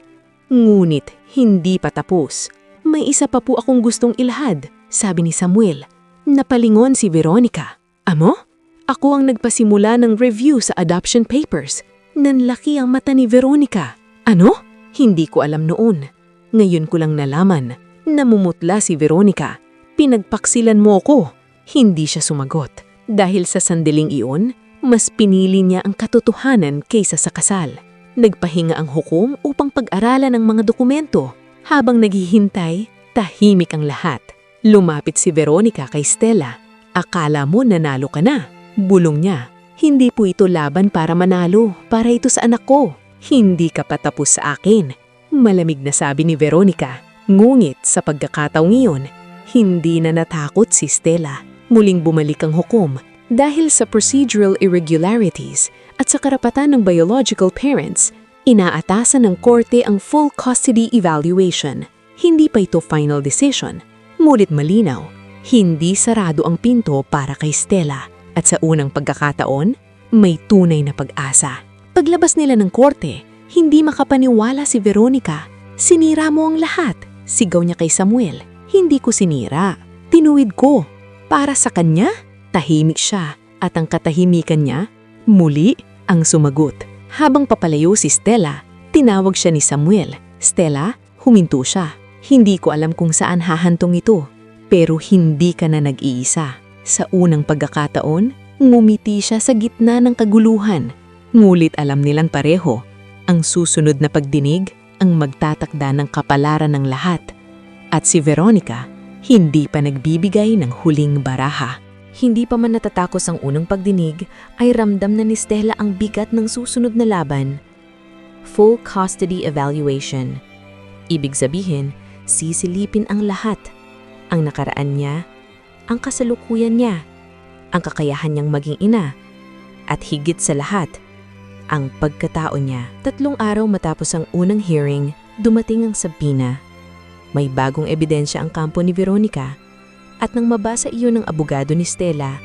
Ngunit hindi pa tapos. May isa pa po akong gustong ilahad, sabi ni Samuel. Napalingon si Veronica. Amo? Ako ang nagpasimula ng review sa adoption papers. Nanlaki ang mata ni Veronica. Ano? Hindi ko alam noon. Ngayon ko lang nalaman. Namumutla si Veronica. Pinagpaksilan mo ko. Hindi siya sumagot. Dahil sa sandaling iyon, mas pinili niya ang katotohanan kaysa sa kasal. Nagpahinga ang hukom upang pag-aralan ang mga dokumento. Habang naghihintay, tahimik ang lahat. Lumapit si Veronica kay Stella. Akala mo nanalo ka na. Bulong niya. Hindi po ito laban para manalo, para ito sa anak ko. Hindi ka patapos sa akin. Malamig na sabi ni Veronica. Ngunit sa pagkakataong iyon, hindi na natakot si Stella. Muling bumalik ang hukom dahil sa procedural irregularities at sa karapatan ng biological parents, inaatasan ng korte ang full custody evaluation. Hindi pa ito final decision. Ngunit malinaw, hindi sarado ang pinto para kay Stella. At sa unang pagkakataon, may tunay na pag-asa. Paglabas nila ng korte, hindi makapaniwala si Veronica. Sinira mo ang lahat. Sigaw niya kay Samuel. Hindi ko sinira. Tinuwid ko. Para sa kanya, tahimik siya at ang katahimikan niya, muli ang sumagot. Habang papalayo si Stella, tinawag siya ni Samuel. Stella, huminto siya. Hindi ko alam kung saan hahantong ito, pero hindi ka na nag-iisa. Sa unang pagkakataon, ngumiti siya sa gitna ng kaguluhan. Ngulit alam nilang pareho, ang susunod na pagdinig ang magtatakda ng kapalaran ng lahat. At si Veronica, hindi pa nagbibigay ng huling baraha. Hindi pa man natatakos ang unang pagdinig, ay ramdam na ni Stella ang bigat ng susunod na laban. Full custody evaluation. Ibig sabihin, sisilipin ang lahat. Ang nakaraan niya, ang kasalukuyan niya, ang kakayahan niyang maging ina, at higit sa lahat, ang pagkatao niya. 3 araw matapos ang unang hearing, dumating ang sabina. May bagong ebidensya ang kampo ni Veronica at nang mabasa iyon ng abogado ni Stella,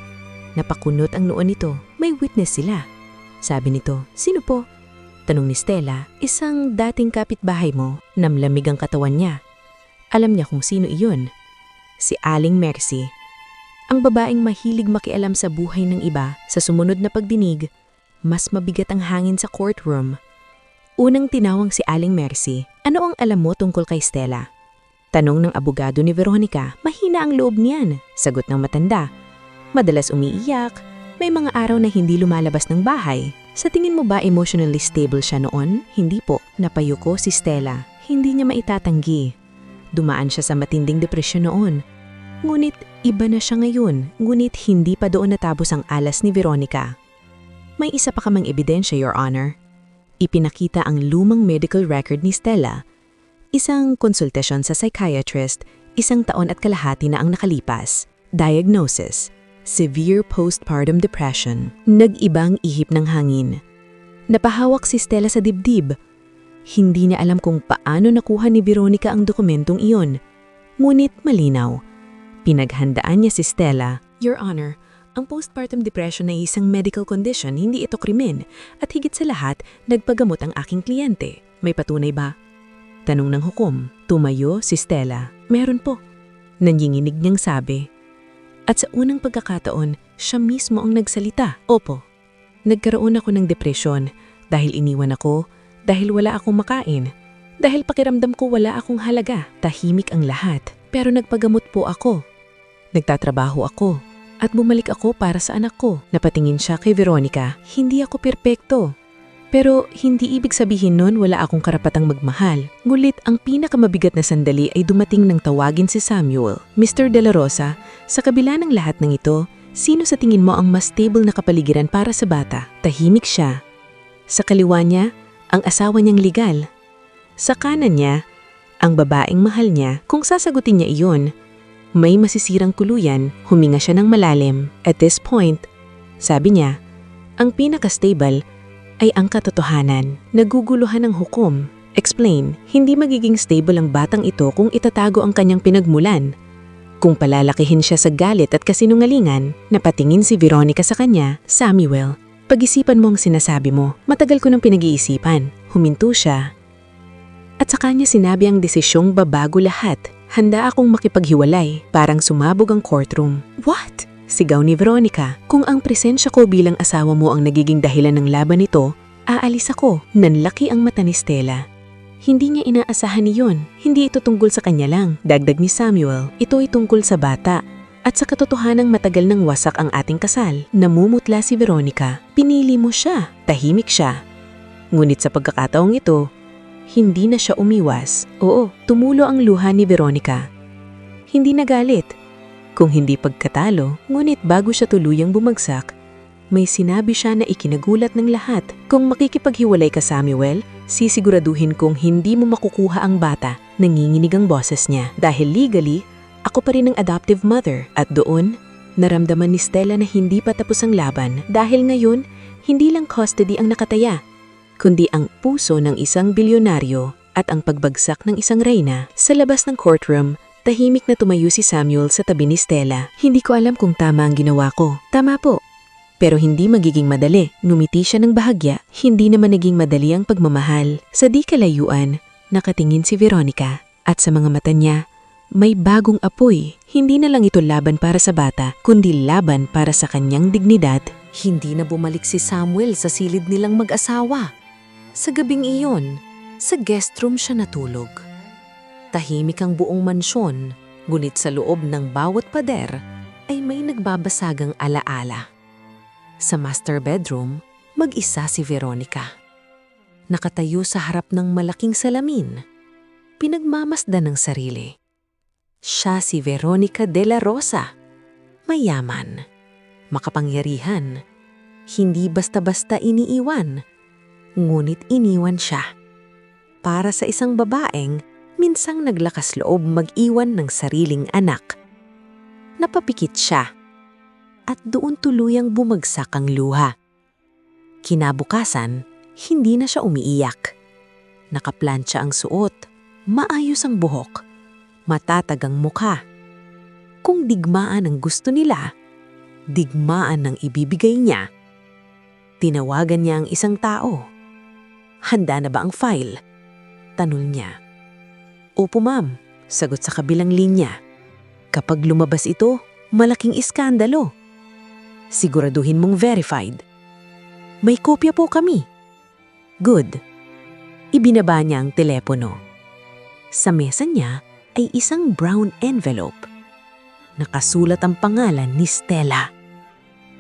napakunot ang noo nito. May witness sila. Sabi nito, sino po? Tanong ni Stella, isang dating kapitbahay mo. Namlamig ang katawan niya. Alam niya kung sino iyon. Si Aling Mercy. Ang babaeng mahilig makialam sa buhay ng iba. Sa sumunod na pagdinig, mas mabigat ang hangin sa courtroom. Unang tinawang si Aling Mercy, ano ang alam mo tungkol kay Stella? Tanong ng abogado ni Veronica, mahina ang loob niyan. Sagot ng matanda, madalas umiiyak, may mga araw na hindi lumalabas ng bahay. Sa tingin mo ba emotionally stable siya noon? Hindi po, napayuko si Stella. Hindi niya maitatanggi. Dumaan siya sa matinding depresyon noon. Ngunit iba na siya ngayon, ngunit hindi pa doon natapos ang alas ni Veronica. May isa pa kamang ebidensya, Your Honor. Ipinakita ang lumang medical record ni Stella. Isang konsultasyon sa psychiatrist, 1 taon at kalahati na ang nakalipas. Diagnosis, severe postpartum depression. Nag-ibang ihip ng hangin. Napahawak si Stella sa dibdib. Hindi niya alam kung paano nakuha ni Veronica ang dokumentong iyon. Ngunit malinaw. Pinaghandaan niya si Stella. Your Honor, ang postpartum depression ay isang medical condition, hindi ito krimen. At higit sa lahat, nagpagamot ang aking kliyente. May patunay ba? Tanong ng hukom. Tumayo si Stella. Meron po. Nanginginig niyang sabi. At sa unang pagkakataon, siya mismo ang nagsalita. Opo. Nagkaroon ako ng depresyon dahil iniwan ako, dahil wala akong makain, dahil pakiramdam ko wala akong halaga. Tahimik ang lahat. Pero nagpagamot po ako. Nagtatrabaho ako. At bumalik ako para sa anak ko. Napatingin siya kay Veronica. Hindi ako perpekto. Pero hindi ibig sabihin nun wala akong karapatang magmahal. Ngulit ang pinakamabigat na sandali ay dumating nang tawagin si Samuel. Mr. De La Rosa, sa kabila ng lahat ng ito, sino sa tingin mo ang mas stable na kapaligiran para sa bata? Tahimik siya. Sa kaliwa niya, ang asawa niyang legal. Sa kanan niya, ang babaeng mahal niya. Kung sasagutin niya iyon, may masisirang kuluyan, huminga siya ng malalim. At this point, sabi niya, ang pinaka-stable ay ang katotohanan. Naguguluhan ng hukom. Explain, hindi magiging stable ang batang ito kung itatago ang kanyang pinagmulan. Kung palalakihin siya sa galit at kasinungalingan, napatingin si Veronica sa kanya, Samuel. Pag-isipan mo ang sinasabi mo, matagal ko nang pinag-iisipan. Huminto siya. At sa kanya sinabi ang desisyong babago lahat. Handa akong makipaghiwalay, parang sumabog ang courtroom. What? Sigaw ni Veronica. Kung ang presensya ko bilang asawa mo ang nagiging dahilan ng laban nito, aalis ako. Nanlaki ang mata ni Stella. Hindi niya inaasahan niyon. Hindi ito tungkol sa kanya lang. Dagdag ni Samuel, ito ay tungkol sa bata. At sa katotohanang matagal nang wasak ang ating kasal, namumutla si Veronica. Pinili mo siya. Tahimik siya. Ngunit sa pagkakataong ito, hindi na siya umiwas. Oo, tumulo ang luha ni Veronica. Hindi nagalit. Kung hindi pagkatalo, ngunit bago siya tuluyang bumagsak, may sinabi siya na ikinagulat ng lahat. Kung makikipaghiwalay ka, Samuel, sisiguraduhin kong hindi mo makukuha ang bata. Nanginginig ang boses niya. Dahil legally, ako pa rin ang adoptive mother. At doon, naramdaman ni Stella na hindi pa tapos ang laban. Dahil ngayon, hindi lang custody ang nakataya, kundi ang puso ng isang bilyonaryo at ang pagbagsak ng isang reyna. Sa labas ng courtroom, tahimik na tumayo si Samuel sa tabi ni Stella. Hindi ko alam kung tama ang ginawa ko. Tama po. Pero hindi magiging madali. Ngumiti siya ng bahagya. Hindi naman naging madali ang pagmamahal. Sa di kalayuan, nakatingin si Veronica at sa mga mata niya, may bagong apoy. Hindi na lang ito laban para sa bata, kundi laban para sa kanyang dignidad. Hindi na bumalik si Samuel sa silid nilang mag-asawa. Sa gabing iyon, sa guest room siya natulog. Tahimik ang buong mansyon, ngunit sa loob ng bawat pader ay may nagbabasagang alaala. Sa master bedroom, mag-isa si Veronica. Nakatayo sa harap ng malaking salamin, pinagmamasdan ng sarili. Siya si Veronica de la Rosa. Mayaman, makapangyarihan, hindi basta-basta iniiwan, ngunit iniwan siya. Para sa isang babaeng, minsang naglakas loob mag-iwan ng sariling anak. Napapikit siya. At doon tuluyang bumagsak ang luha. Kinabukasan, hindi na siya umiiyak. Nakaplantsa ang suot, maayos ang buhok, matatag ang mukha. Kung digmaan ang gusto nila, digmaan ang ibibigay niya. Tinawagan niya ang isang tao. Handa na ba ang file? Tanong niya. Opo ma'am, sagot sa kabilang linya. Kapag lumabas ito, malaking iskandalo. Siguraduhin mong verified. May kopya po kami. Good. Ibinaba niya ang telepono. Sa mesa niya ay isang brown envelope. Nakasulat ang pangalan ni Stella.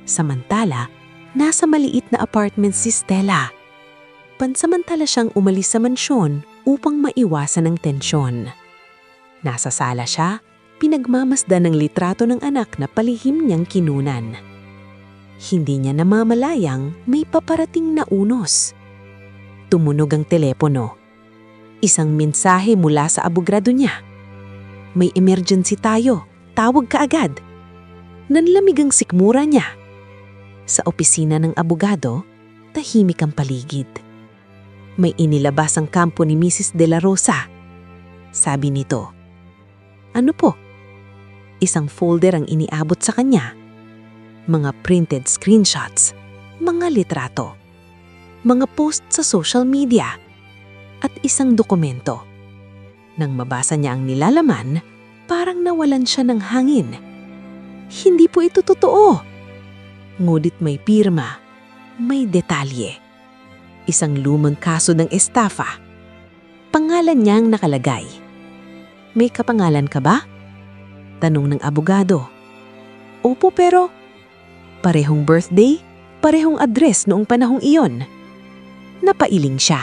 Samantala, nasa maliit na apartment si Stella. Pansamantala siyang umalis sa mansyon upang maiwasan ang tensyon. Nasa sala siya, pinagmamasdan ng litrato ng anak na palihim niyang kinunan. Hindi niya namamalayang may paparating na unos. Tumunog ang telepono. Isang mensahe mula sa abogado niya. May emergency tayo, tawag ka agad. Nanlamig ang sikmura niya. Sa opisina ng abogado, tahimik ang paligid. May inilabas ang kampo ni Mrs. De La Rosa. Sabi nito, ano po? Isang folder ang iniabot sa kanya. Mga printed screenshots, mga litrato, mga post sa social media, at isang dokumento. Nang mabasa niya ang nilalaman, parang nawalan siya ng hangin. Hindi po ito totoo. Ngunit may pirma, may detalye. Isang lumang kaso ng estafa. Pangalan niyang nakalagay. May kapangalan ka ba? Tanong ng abogado. Opo, pero parehong birthday, parehong address noong panahong iyon. Napailing siya.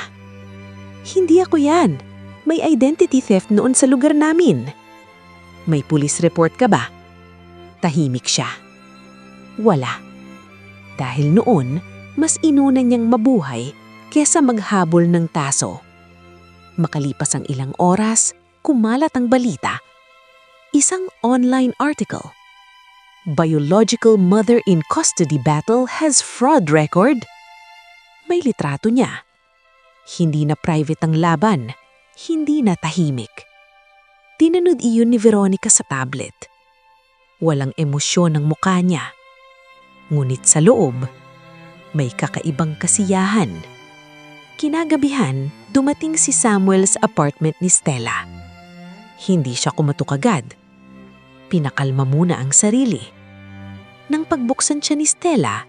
Hindi ako yan. May identity theft noon sa lugar namin. May police report ka ba? Tahimik siya. Wala. Dahil noon, mas inuna niyang mabuhay kesa maghabol ng taso. Makalipas ang ilang oras, kumalat ang balita. Isang online article. Biological mother in custody battle has fraud record. May litrato niya. Hindi na private ang laban, hindi na tahimik. Tinunod iyon ni Veronica sa tablet. Walang emosyon ang mukha niya. Ngunit sa loob, may kakaibang kasiyahan. Kinagabihan, dumating si Samuel sa apartment ni Stella. Hindi siya kumatok agad. Pinakalma muna ang sarili. Nang pagbuksan siya ni Stella,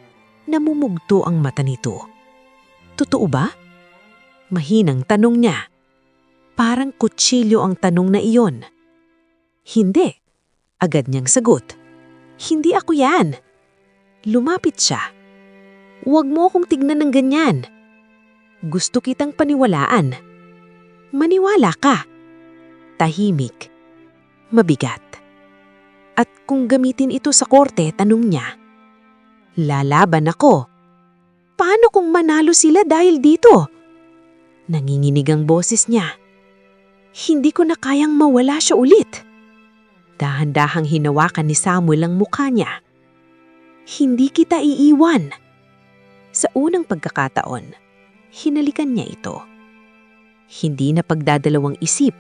namumugto ang mata nito. Totoo ba? Mahinang tanong niya. Parang kutsilyo ang tanong na iyon. Hindi. Agad niyang sagot. Hindi ako yan. Lumapit siya. Huwag mo akong tignan ng ganyan. Gusto kitang paniwalaan. Maniwala ka. Tahimik. Mabigat. At kung gamitin ito sa korte, tanong niya. Lalaban ako. Paano kung manalo sila dahil dito? Nanginginig ang boses niya. Hindi ko na kayang mawala siya ulit. Dahan-dahang hinawakan ni Samuel ang mukha niya. Hindi kita iiwan. Sa unang pagkakataon, hinalikan niya ito. Hindi na pagdadalawang isip,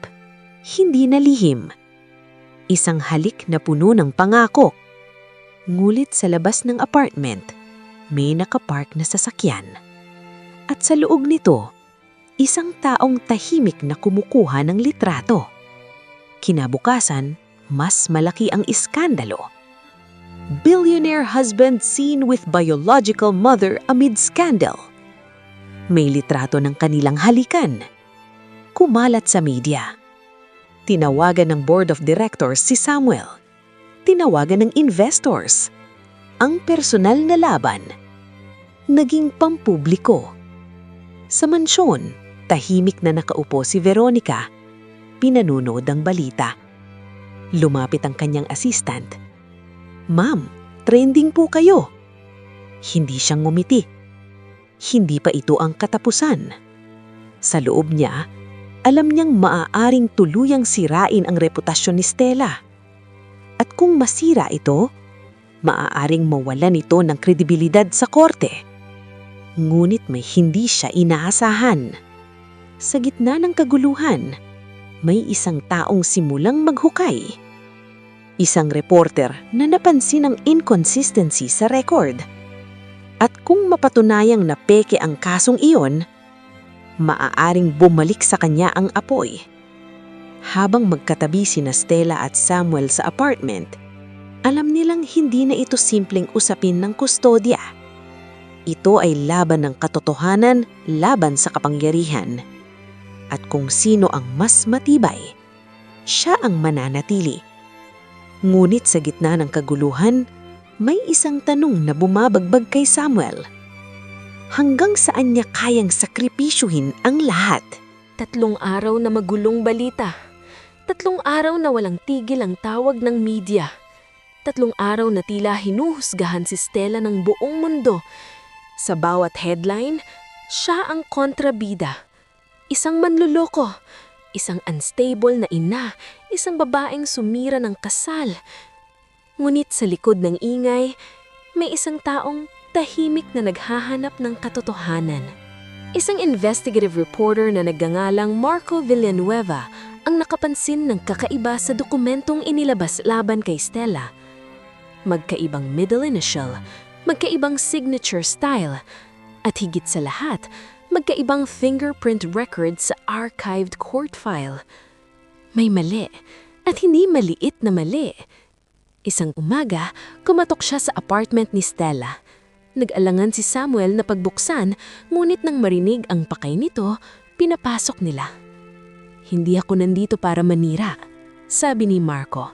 hindi na lihim. Isang halik na puno ng pangako. Ngulit sa labas ng apartment, may nakapark na sasakyan. At sa loob nito, isang taong tahimik na kumukuha ng litrato. Kinabukasan, mas malaki ang iskandalo. Billionaire husband seen with biological mother amid scandal. May litrato ng kanilang halikan. Kumalat sa media. Tinawagan ng board of directors si Samuel. Tinawagan ng investors. Ang personal na laban. Naging pampubliko. Sa mansyon, tahimik na nakaupo si Veronica. Pinanunod ang balita. Lumapit ang kanyang assistant. Ma'am, trending po kayo. Hindi siyang ngumiti. Hindi pa ito ang katapusan. Sa loob niya, alam niyang maaaring tuluyang sirain ang reputasyon ni Stella. At kung masira ito, maaaring mawalan ito ng kredibilidad sa korte. Ngunit may hindi siya inaasahan. Sa gitna ng kaguluhan, may isang taong simulang maghukay. Isang reporter na napansin ang inconsistency sa record. At kung mapatunayang napeke ang kasong iyon, maaaring bumalik sa kanya ang apoy. Habang magkatabi sina Stella at Samuel sa apartment, alam nilang hindi na ito simpleng usapin ng kustodya. Ito ay laban ng katotohanan, laban sa kapangyarihan. At kung sino ang mas matibay, siya ang mananatili. Ngunit sa gitna ng kaguluhan, may isang tanong na bumabagbag kay Samuel. Hanggang saan niya kayang sakripisyuhin ang lahat? 3 araw na magulong balita. 3 araw na walang tigil ang tawag ng media. 3 araw na tila hinuhusgahan si Stella ng buong mundo. Sa bawat headline, siya ang kontrabida. Isang manluloko, isang unstable na ina, isang babaeng sumira ng kasal. Ngunit sa likod ng ingay, may isang taong tahimik na naghahanap ng katotohanan. Isang investigative reporter na nagngangalang Marco Villanueva ang nakapansin ng kakaiba sa dokumentong inilabas laban kay Stella. Magkaibang middle initial, magkaibang signature style, at higit sa lahat, magkaibang fingerprint record sa archived court file. May mali, at hindi maliit na mali. Isang umaga, kumatok siya sa apartment ni Stella. Nag-alangan si Samuel na pagbuksan, ngunit nang marinig ang pakay nito, pinapasok nila. Hindi ako nandito para manira, sabi ni Marco.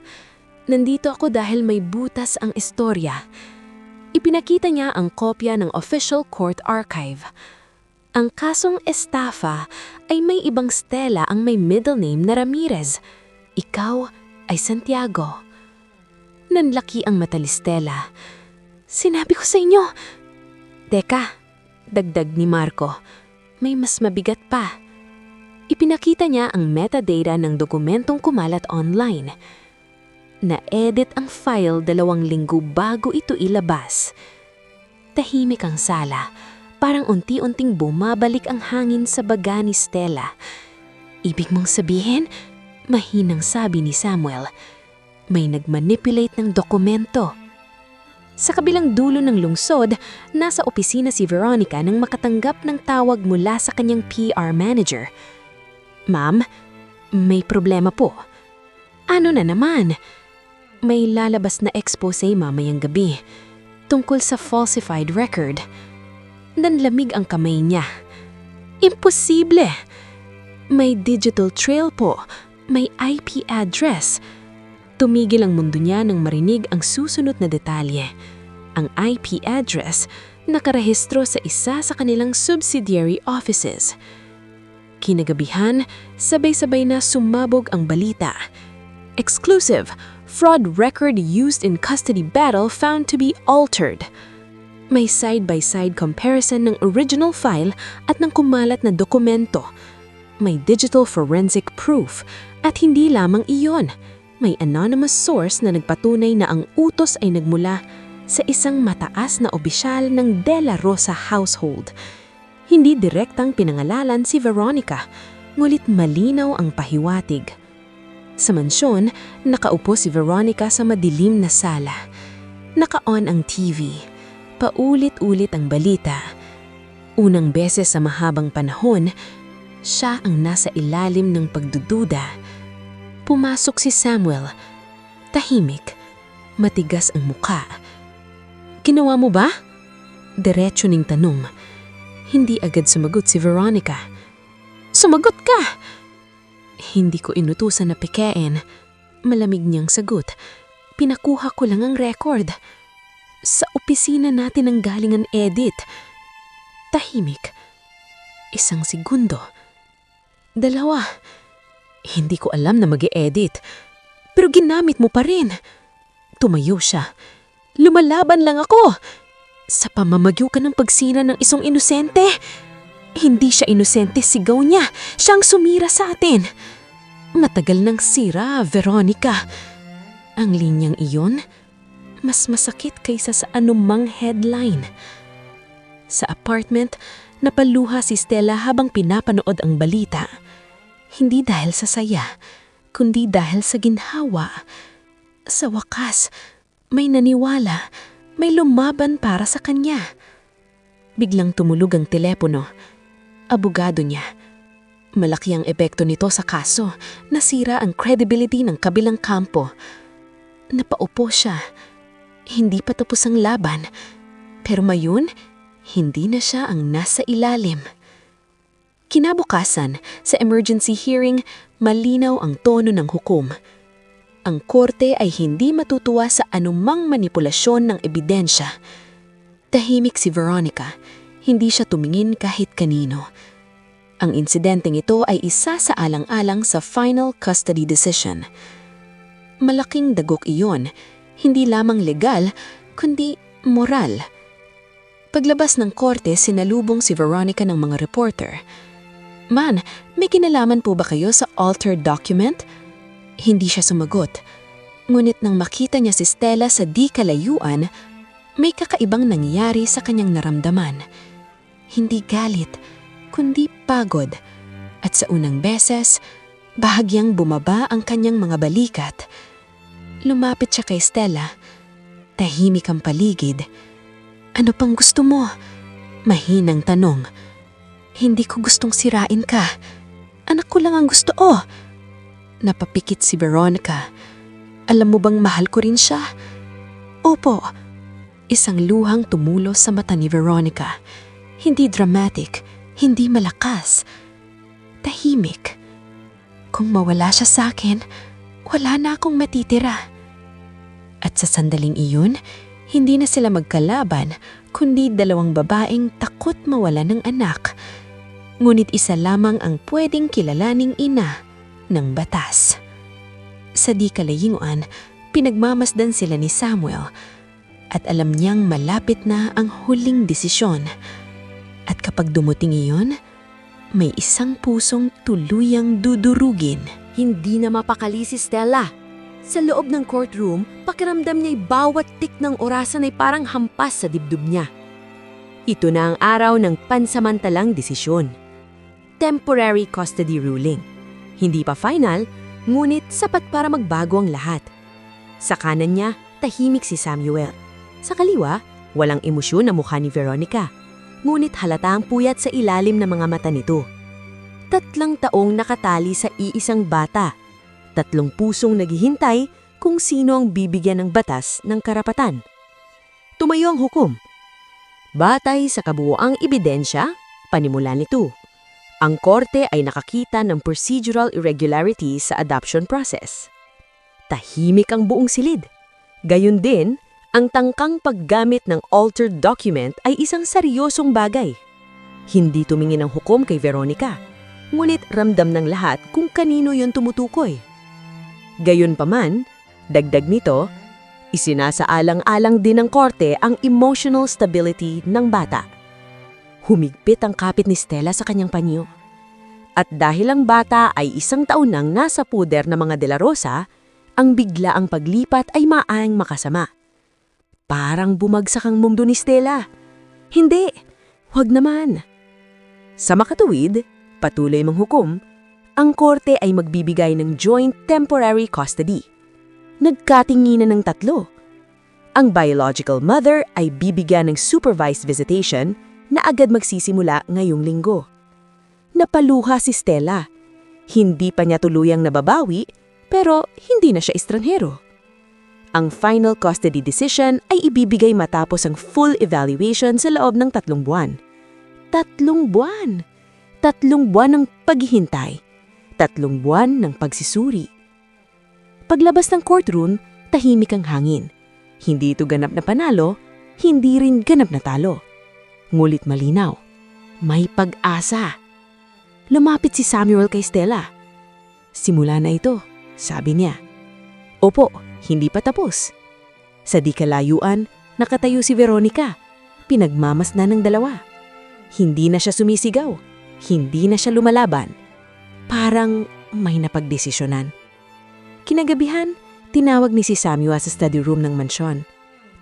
Nandito ako dahil may butas ang istorya. Ipinakita niya ang kopya ng official court archive. Ang kasong estafa ay may ibang Stella ang may middle name na Ramirez. Ikaw ay Santiago. Nanlaki ang mata ni Stella. Sinabi ko sa inyo. Teka, dagdag ni Marco, may mas mabigat pa. Ipinakita niya ang metadata ng dokumentong kumalat online. Na-edit ang file 2 linggo bago ito ilabas. Tahimik ang sala, Parang unti-unting bumabalik ang hangin sa baga ni Stella. Ibig mong sabihin, mahinang sabi ni Samuel, may nagmanipulate ng dokumento. Sa kabilang dulo ng lungsod, nasa opisina si Veronica nang makatanggap ng tawag mula sa kanyang PR manager. "Ma'am, may problema po." "Ano na naman?" "May lalabas na expose mamayang gabi tungkol sa falsified record." Nanlamig ang kamay niya. "Imposible! May digital trail po, may IP address." Tumigil ang mundo niya nang marinig ang susunod na detalye. Ang IP address nakarehistro sa isa sa kanilang subsidiary offices. Kinagabihan, sabay-sabay na sumabog ang balita. Exclusive, fraud record used in custody battle found to be altered. May side-by-side comparison ng original file at ng kumalat na dokumento. May digital forensic proof at hindi lamang iyon. May anonymous source na nagpatunay na ang utos ay nagmula sa isang mataas na opisyal ng De La Rosa household. Hindi direktang pinangalalan si Veronica, ngulit malinaw ang pahiwatig. Sa mansyon, nakaupo si Veronica sa madilim na sala. Naka-on ang TV. Paulit-ulit ang balita. Unang beses sa mahabang panahon, siya ang nasa ilalim ng pagdududa. Pumasok si Samuel. Tahimik. Matigas ang muka. "Ginawa mo ba?" Diretso ning tanong. Hindi agad sumagot si Veronica. "Sumagot ka!" "Hindi ko inutusan na pikein." Malamig niyang sagot. "Pinakuha ko lang ang record. Sa opisina natin ang galing ang edit." Tahimik. 1 segundo. 2. "Hindi ko alam na mag-e-edit. Pero ginamit mo pa rin." Tumayo siya. "Lumalaban lang ako. Sa pamamagyo ka ng pagsira ng isang inosente." "Hindi siya inosente, sigaw niya. Siyang sumira sa atin." "Matagal nang sira, Veronica." Ang linyang iyon, mas masakit kaysa sa anumang headline. Sa apartment, napaluha si Stella habang pinapanood ang balita. Hindi dahil sa saya, kundi dahil sa ginhawa. Sa wakas, may naniwala, may lumaban para sa kanya. Biglang tumulog ang telepono. Abogado niya. Malaki ang epekto nito sa kaso. Nasira ang credibility ng kabilang kampo. Napaupo siya. Hindi pa tapos ang laban. Pero mayon, hindi na siya ang nasa ilalim. Kinabukasan, sa emergency hearing, malinaw ang tono ng hukom. Ang korte ay hindi matutuwa sa anumang manipulasyon ng ebidensya. Tahimik si Veronica. Hindi siya tumingin kahit kanino. Ang insidenteng ito ay isa sa alang-alang sa final custody decision. Malaking dagok iyon, hindi lamang legal, kundi moral. Paglabas ng korte, sinalubong si Veronica ng mga reporter. "Man, may kinalaman po ba kayo sa altered document?" Hindi siya sumagot. Ngunit nang makita niya si Stella sa di kalayuan, may kakaibang nangyari sa kanyang naramdaman. Hindi galit, kundi pagod. At sa unang beses, bahagyang bumaba ang kanyang mga balikat. Lumapit siya kay Stella. Tahimik ang paligid. "Ano pang gusto mo?" Mahinang tanong. "Hindi ko gustong sirain ka. Anak ko lang ang gusto ko." Napapikit si Veronica. "Alam mo bang mahal ko rin siya?" "Opo." Isang luhang tumulo sa mata ni Veronica. Hindi dramatic, hindi malakas. Tahimik. "Kung mawala siya sa akin, wala na akong matitira." At sa sandaling iyon, hindi na sila magkalaban, kundi dalawang babaeng takot mawala ng anak. Ngunit isa lamang ang pwedeng kilalaning ina ng batas. Sa di kalayuan, pinagmamasdan sila ni Samuel at alam niyang malapit na ang huling desisyon. At kapag dumuting iyon, may isang pusong tuluyang dudurugin. Hindi na mapakali si Stella. Sa loob ng courtroom, pakiramdam niya'y bawat tik ng orasan ay parang hampas sa dibdib niya. Ito na ang araw ng pansamantalang desisyon. Temporary custody ruling. Hindi pa final, ngunit sapat para magbago ang lahat. Sa kanan niya, tahimik si Samuel. Sa kaliwa, walang emosyon na mukha ni Veronica. Ngunit halata ang puyat sa ilalim ng mga mata nito. 3 taong nakatali sa iisang bata. 3 pusong naghihintay kung sino ang bibigyan ng batas ng karapatan. Tumayo ang hukom. Batay sa kabuoang ebidensya, panimula nito. Ang korte ay nakakita ng procedural irregularities sa adoption process. Tahimik ang buong silid. Gayun din, ang tangkang paggamit ng altered document ay isang seryosong bagay. Hindi tumingin ang hukom kay Veronica, ngunit ramdam ng lahat kung kanino yon tumutukoy. Gayunpaman, dagdag nito, isinasaalang-alang din ng korte ang emotional stability ng bata. Humigpit ang kapit ni Stella sa kanyang panyo. At dahil ang bata ay 1 taon nang nasa puder ng mga De La Rosa, ang biglaang paglipat ay maaaring makasama. Parang bumagsak ang mundo ni Stella. Hindi, huwag naman. Sa makatuwid, patuloy manghukom, ang korte ay magbibigay ng joint temporary custody. Nagkatinginan ng 3. Ang biological mother ay bibigyan ng supervised visitation na agad magsisimula ngayong linggo. Napaluha si Stella. Hindi pa niya tuluyang nababawi, pero hindi na siya estranghero. Ang final custody decision ay ibibigay matapos ang full evaluation sa loob ng 3 buwan. 3 buwan! 3 buwan ng paghihintay. 3 buwan ng pagsusuri. Paglabas ng courtroom, tahimik ang hangin. Hindi ito ganap na panalo, hindi rin ganap na talo. Ngulit malinaw, may pag-asa. Lumapit si Samuel kay Stella. Simula na ito, sabi niya. Opo, hindi pa tapos. Sa di kalayuan, nakatayo si Veronica. Pinagmamasdan ng dalawa. Hindi na siya sumisigaw. Hindi na siya lumalaban. Parang may napagdesisyonan. Kinagabihan, tinawag ni si Samuel sa study room ng mansyon.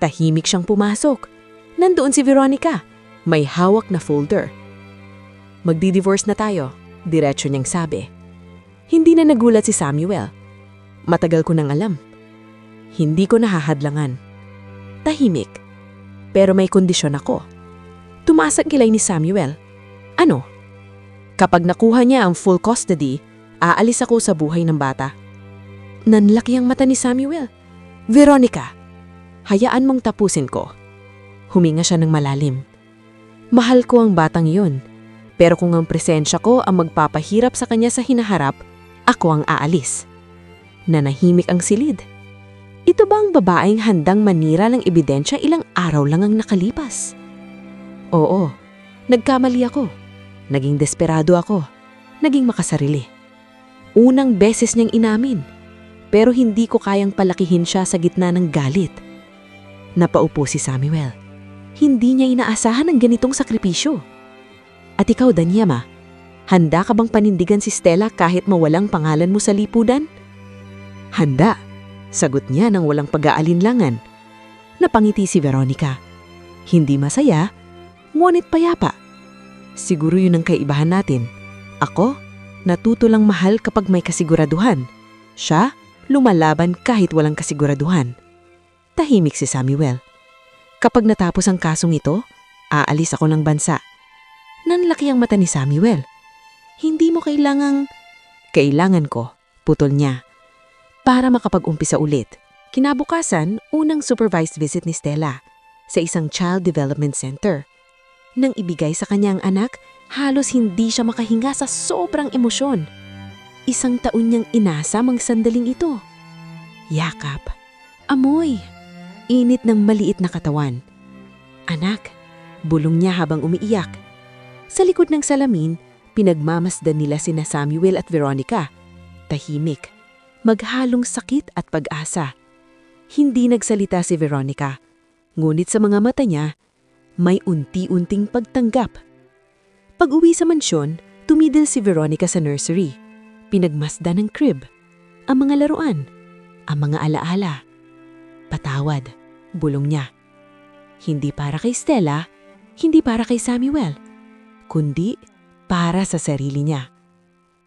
Tahimik siyang pumasok. Nandoon si Veronica. May hawak na folder. Magdi-divorce na tayo, diretso niyang sabi. Hindi na nagulat si Samuel. Matagal ko nang alam. Hindi ko nahahadlangan. Tahimik. Pero may kondisyon ako. Tumaas ang kilay ni Samuel. Ano? Kapag nakuha niya ang full custody, aalis ako sa buhay ng bata. Nanlaki ang mata ni Samuel. Veronica, hayaan mong tapusin ko. Huminga siya ng malalim. Mahal ko ang batang iyon. Pero kung ang presensya ko ang magpapahirap sa kanya sa hinaharap, ako ang aalis. Nanahimik ang silid. Ito ba ang babaeng handang manira ng ebidensya ilang araw lang ang nakalipas? Oo, nagkamali ako. Naging desperado ako. Naging makasarili. Unang beses niyang inamin. Pero hindi ko kayang palakihin siya sa gitna ng galit. Napaupo si Samuel. Hindi niya inaasahan ang ganitong sakripisyo. At ikaw, Danyama, handa ka bang panindigan si Stella kahit mawalang pangalan mo sa lipunan? Handa, sagot niya nang walang pag-aalinlangan. Napangiti si Veronica. Hindi masaya, ngunit payapa. Siguro yun ang kaibahan natin. Ako, natuto lang mahal kapag may kasiguraduhan. Siya, lumalaban kahit walang kasiguraduhan. Tahimik si Samuel. Kapag natapos ang kasong ito, aalis ako ng bansa. Nanlaki ang mata ni Samuel. Hindi mo kailangang... Kailangan ko, putol niya. Para makapag-umpisa ulit. Kinabukasan, unang supervised visit ni Stella sa isang child development center. Nang ibigay sa kanyang anak, halos hindi siya makahinga sa sobrang emosyon. 1 taon niyang inasam ang sandaling ito. Yakap, amoy, init ng maliit na katawan. Anak, bulong niya habang umiiyak. Sa likod ng salamin, pinagmamasdan nila sina Samuel at Veronica. Tahimik, maghalong sakit at pag-asa. Hindi nagsalita si Veronica, ngunit sa mga mata niya, may unti-unting pagtanggap. Pag-uwi sa mansyon, tumidil si Veronica sa nursery. Pinagmasdan ng crib, ang mga laruan, ang mga alaala. Patawad, bulong niya. Hindi para kay Stella, Hindi para kay Samuel, kundi para sa sarili niya.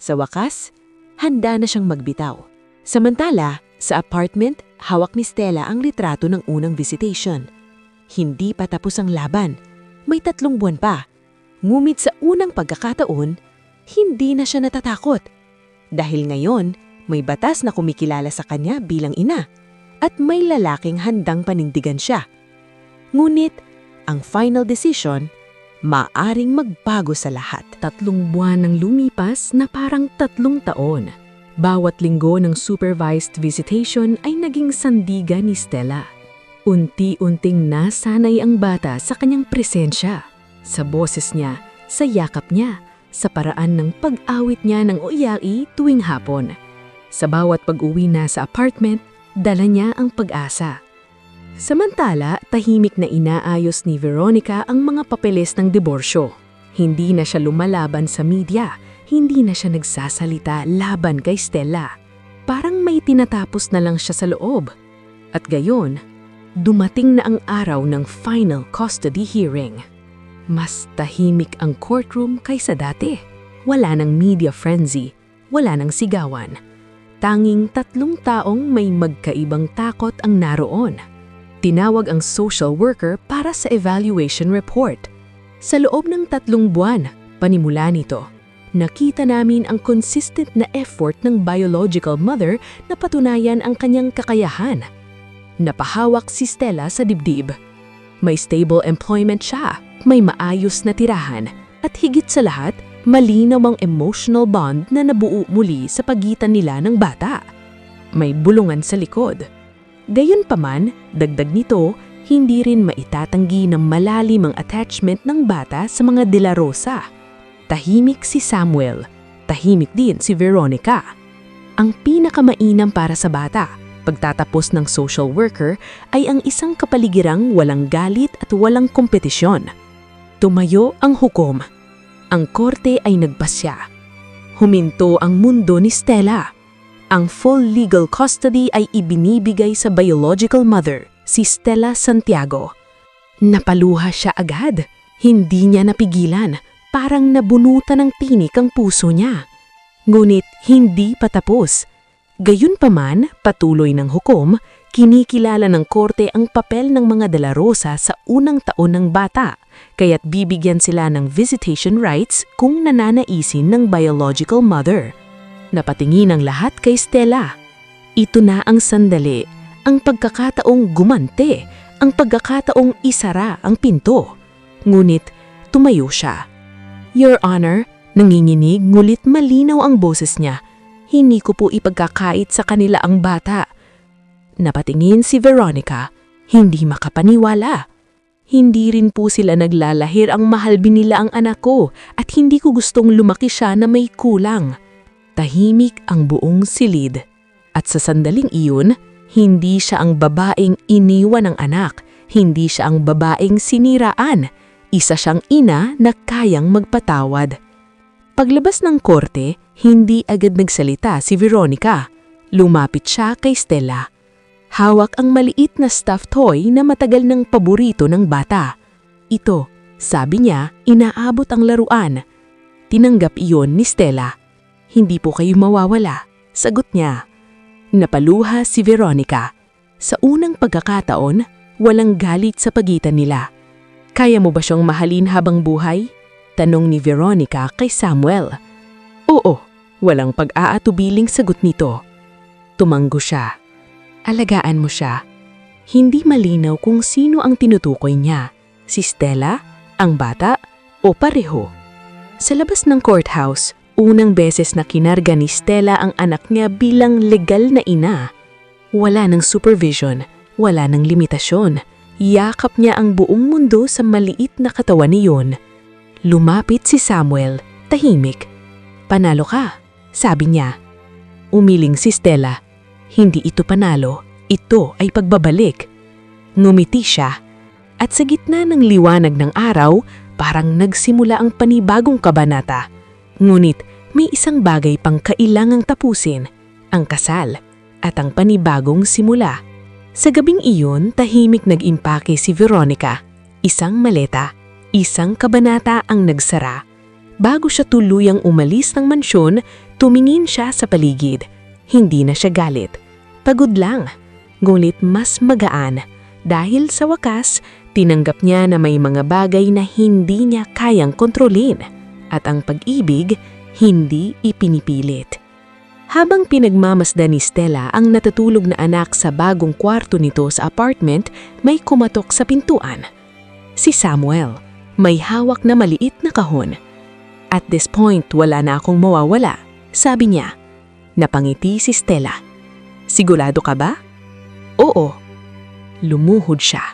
Sa wakas, handa na siyang magbitaw. Samantala, sa apartment, hawak ni Stella ang litrato ng unang visitation. Hindi pa tapos ang laban. May 3 buwan pa. Ngunit sa unang pagkakataon, hindi na siya natatakot. Dahil ngayon, may batas na kumikilala sa kanya bilang ina at may lalaking handang panindigan siya. Ngunit, ang final decision, maaring magbago sa lahat. 3 buwan nang lumipas na parang 3 taon. Bawat linggo ng supervised visitation ay naging sandigan ni Stella. Unti-unting nasanay ang bata sa kanyang presensya, sa boses niya, sa yakap niya, sa paraan ng pag-awit niya ng uyai tuwing hapon. Sa bawat pag-uwi na sa apartment, dala niya ang pag-asa. Samantala, tahimik na inaayos ni Veronica ang mga papeles ng diborsyo. Hindi na siya lumalaban sa media, hindi na siya nagsasalita laban kay Stella. Parang may tinatapos na lang siya sa loob. At gayon, dumating na ang araw ng final custody hearing. Mas tahimik ang courtroom kaysa dati. Wala nang media frenzy, wala nang sigawan. Tanging 3 taong may magkaibang takot ang naroon. Tinawag ang social worker para sa evaluation report. Sa loob ng 3 buwan, panimula nito, nakita namin ang consistent na effort ng biological mother na patunayan ang kanyang kakayahan. Napahawak si Stella sa dibdib. May stable employment siya, may maayos na tirahan, at higit sa lahat, malinaw ang emotional bond na nabuo muli sa pagitan nila ng bata. May bulungan sa likod. Gayunpaman, dagdag nito, hindi rin maitatanggi ng malalim ang attachment ng bata sa mga De La Rosa. Tahimik si Samuel, tahimik din si Veronica. Ang pinakamainam para sa bata, pagtatapos ng social worker, ay ang isang kapaligirang walang galit at walang kompetisyon. Tumayo ang hukom. Ang korte ay nagpasya. Huminto ang mundo ni Stella. Ang full legal custody ay ibinibigay sa biological mother, si Stella Santiago. Napaluha siya agad. Hindi niya napigilan. Parang nabunutan ng tinik ang puso niya. Ngunit hindi pa tapos. Gayunpaman, patuloy ng hukom, kinikilala ng korte ang papel ng mga De La Rosa sa unang taon ng bata, kaya't bibigyan sila ng visitation rights kung nananaisin ng biological mother. Napatingin ang lahat kay Stella. Ito na ang sandali, ang pagkakataong gumante, ang pagkakataong isara ang pinto. Ngunit tumayo siya. Your Honor, nanginginig ngulit malinaw ang boses niya. Hindi ko po ipagkakait sa kanila ang bata. Napatingin si Veronica, hindi makapaniwala. Hindi rin po sila naglalahir ang mahal binila ang anak ko at hindi ko gustong lumaki siya na may kulang. Tahimik ang buong silid. At sa sandaling iyon, hindi siya ang babaeng iniwan ng anak, hindi siya ang babaeng siniraan. Isa siyang ina na kayang magpatawad. Paglabas ng korte, hindi agad nagsalita si Veronica. Lumapit siya kay Stella. Hawak ang maliit na stuffed toy na matagal ng paborito ng bata. Ito, sabi niya, inaabot ang laruan. Tinanggap iyon ni Stella. Hindi po kayo mawawala, sagot niya. Napaluha si Veronica. Sa unang pagkakataon, walang galit sa pagitan nila. Kaya mo ba siyang mahalin habang buhay? Tanong ni Veronica kay Samuel. Oo, walang pag-aatubiling sagot nito. Tumanggo siya. Alagaan mo siya. Hindi malinaw kung sino ang tinutukoy niya, si Stella, ang bata, o pareho. Sa labas ng courthouse, unang beses na kinarga ni Stella ang anak niya bilang legal na ina. Wala ng supervision, wala ng limitasyon. Yakap niya ang buong mundo sa maliit na katawan niyon. Lumapit si Samuel, tahimik. Panalo ka, sabi niya. Umiling si Stella. Hindi ito panalo, ito ay pagbabalik. Ngumiti siya. At sa gitna ng liwanag ng araw, parang nagsimula ang panibagong kabanata. Ngunit may isang bagay pang kailangang tapusin, ang kasal at ang panibagong simula. Sa gabing iyon, tahimik nag-impake si Veronica. Isang maleta, Isang kabanata ang nagsara. Bago siya tuluyang umalis ng mansyon, tumingin siya sa paligid. Hindi na siya galit. Pagod lang. Ngunit mas magaan. Dahil sa wakas, tinanggap niya na may mga bagay na hindi niya kayang kontrolin. At ang pag-ibig, hindi ipinipilit. Habang pinagmamasdan ni Stella ang natutulog na anak sa bagong kwarto nito sa apartment, may kumatok sa pintuan. Si Samuel, may hawak na maliit na kahon. At this point, wala na akong mawawala, sabi niya. Napangiti si Stella. Sigurado ka ba? Oo. Lumuhod siya.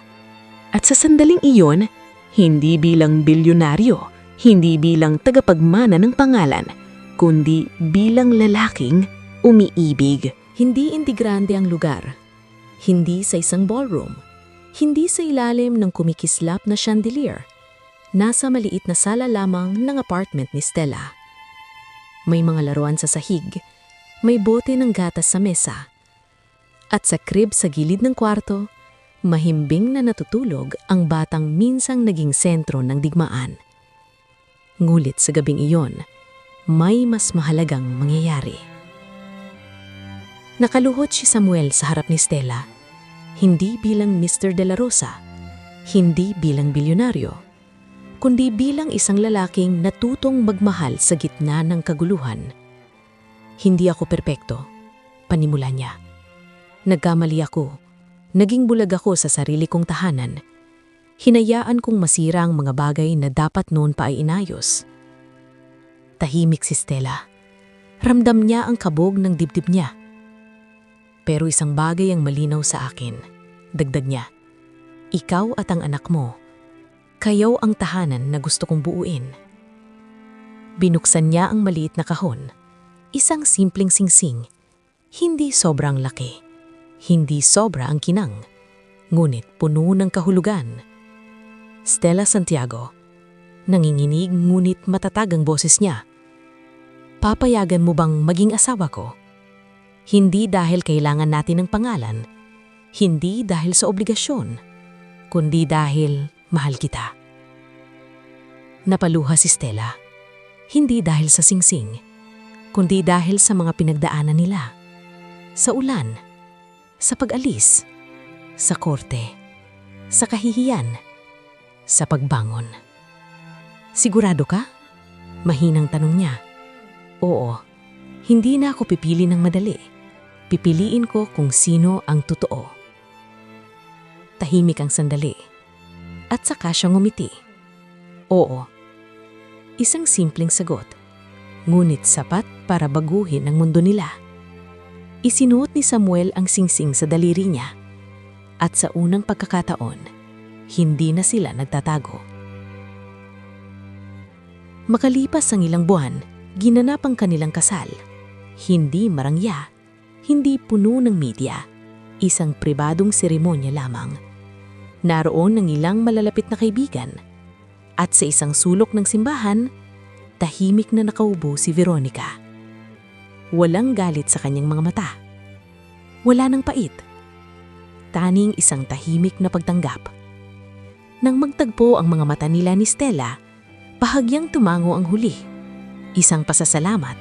At sa sandaling iyon, hindi bilang bilyonaryo, hindi bilang tagapagmana ng pangalan, kundi bilang lalaking umiibig. Hindi Indigrande ang lugar. Hindi sa isang ballroom. Hindi sa ilalim ng kumikislap na chandelier. Nasa maliit na sala lamang ng apartment ni Stella. May mga laruan sa sahig, may bote ng gatas sa mesa. At sa crib sa gilid ng kwarto, mahimbing na natutulog ang batang minsang naging sentro ng digmaan. Ngulit sa gabing iyon, may mas mahalagang mangyayari. Nakaluhod si Samuel sa harap ni Stella, hindi bilang Mr. De La Rosa, hindi bilang bilyonaryo, kundi bilang isang lalaking natutong magmahal sa gitna ng kaguluhan. Hindi ako perpekto, panimula niya. Nagkamali ako, naging bulag ako sa sarili kong tahanan. Hinayaan kong masira ang mga bagay na dapat noon pa ay inayos. Tahimik si Stella. Ramdam niya ang kabog ng dibdib niya. Pero isang bagay ang malinaw sa akin. Dagdag niya, ikaw at ang anak mo, kayaw ang tahanan na gusto kong buuin. Binuksan niya ang maliit na kahon. Isang simpleng singsing, hindi sobrang laki, hindi sobra ang kinang, ngunit puno ng kahulugan. Stella Santiago, nanginginig ngunit matatag ang boses niya. Papayagan mo bang maging asawa ko? Hindi dahil kailangan natin ng pangalan, hindi dahil sa obligasyon, kundi dahil mahal kita. Napaluha si Stella, hindi dahil sa singsing, kundi dahil sa mga pinagdaanan nila. Sa ulan, sa pag-alis, sa korte, sa kahihiyan, sa pagbangon. Sigurado ka? Mahinang tanong niya. Oo, hindi na ako pipili ng madali. Pipiliin ko kung sino ang totoo. Tahimik ang sandali. At saka siya ngumiti. Oo. Isang simpleng sagot. Ngunit sapat para baguhin ang mundo nila. Isinuot ni Samuel ang singsing sa daliri niya. At sa unang pagkakataon, hindi na sila nagtatago. Makalipas ang ilang buwan, ginanap ang kanilang kasal. Hindi marangya, hindi puno ng media, isang pribadong seremonya lamang. Naroon ang ilang malalapit na kaibigan. At sa isang sulok ng simbahan, tahimik na nakaubo si Veronica. Walang galit sa kanyang mga mata. Wala nang pait. Taning isang tahimik na pagtanggap. Nang magtagpo ang mga mata nila ni Stella, bahagyang tumango ang huli. Isang pasasalamat.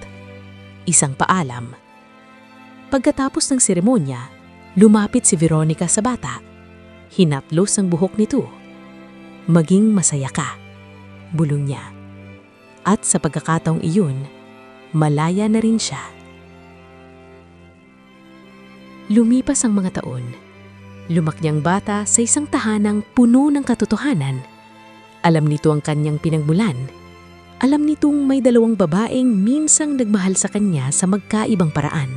Isang paalam. Pagkatapos ng seremonya, lumapit si Veronica sa bata. Hinaplos ang buhok nito. Maging masaya ka, bulong niya. At sa pagkakataong iyon, malaya na rin siya. Lumipas ang mga taon. Lumaki ang bata sa isang tahanang puno ng katotohanan. Alam nito ang kanyang pinagmulan. Alam nitong may dalawang babaeng minsang nagmahal sa kanya sa magkaibang paraan.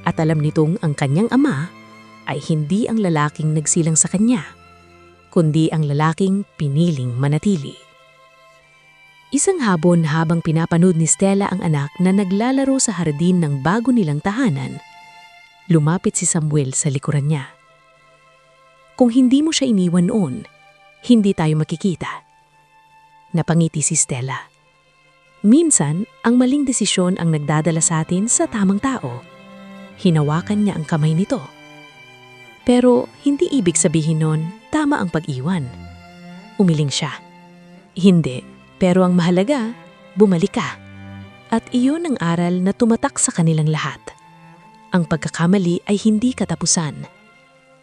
At alam nitong ang kanyang ama ay hindi ang lalaking nagsilang sa kanya, kundi ang lalaking piniling manatili. Isang hapon habang pinapanood ni Stella ang anak na naglalaro sa hardin ng bago nilang tahanan, lumapit si Samuel sa likuran niya. Kung hindi mo siya iniwan noon, hindi tayo makikita. Napangiti si Stella. Minsan, ang maling desisyon ang nagdadala sa atin sa tamang tao. Hinawakan niya ang kamay nito. Pero hindi ibig sabihin nun, tama ang pag-iwan. Umiling siya. Hindi, pero ang mahalaga, bumalik ka. At iyon ang aral na tumatak sa kanilang lahat. Ang pagkakamali ay hindi katapusan.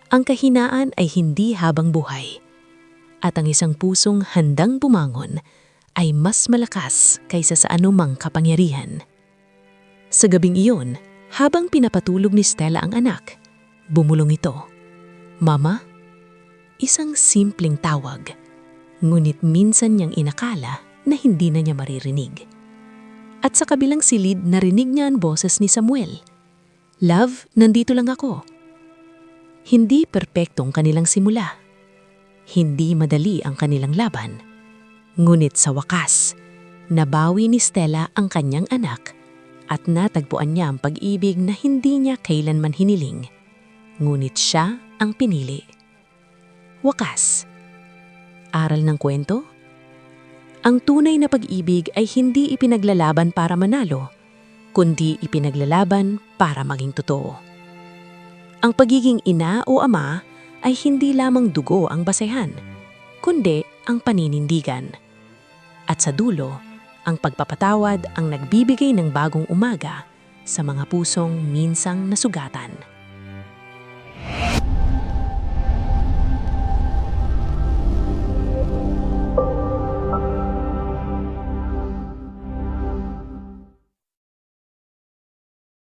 Ang kahinaan ay hindi habang buhay. At ang isang pusong handang bumangon ay mas malakas kaysa sa anumang kapangyarihan. Sa gabing iyon, habang pinapatulog ni Stella ang anak, bumulong ito. Mama? Isang simpleng tawag, ngunit minsan niyang inakala na hindi na niya maririnig. At sa kabilang silid narinig niya ang boses ni Samuel. Love, nandito lang ako. Hindi perpektong kanilang simula. Hindi madali ang kanilang laban. Ngunit sa wakas, nabawi ni Stella ang kanyang anak at natagpuan niya ang pag-ibig na hindi niya kailanman hiniling. Ngunit siya ang pinili. Wakas. Aral ng kwento? Ang tunay na pag-ibig ay hindi ipinaglalaban para manalo, kundi ipinaglalaban para maging totoo. Ang pagiging ina o ama ay hindi lamang dugo ang basehan, kundi ang paninindigan. At sa dulo, ang pagpapatawad ang nagbibigay ng bagong umaga sa mga pusong minsang nasugatan.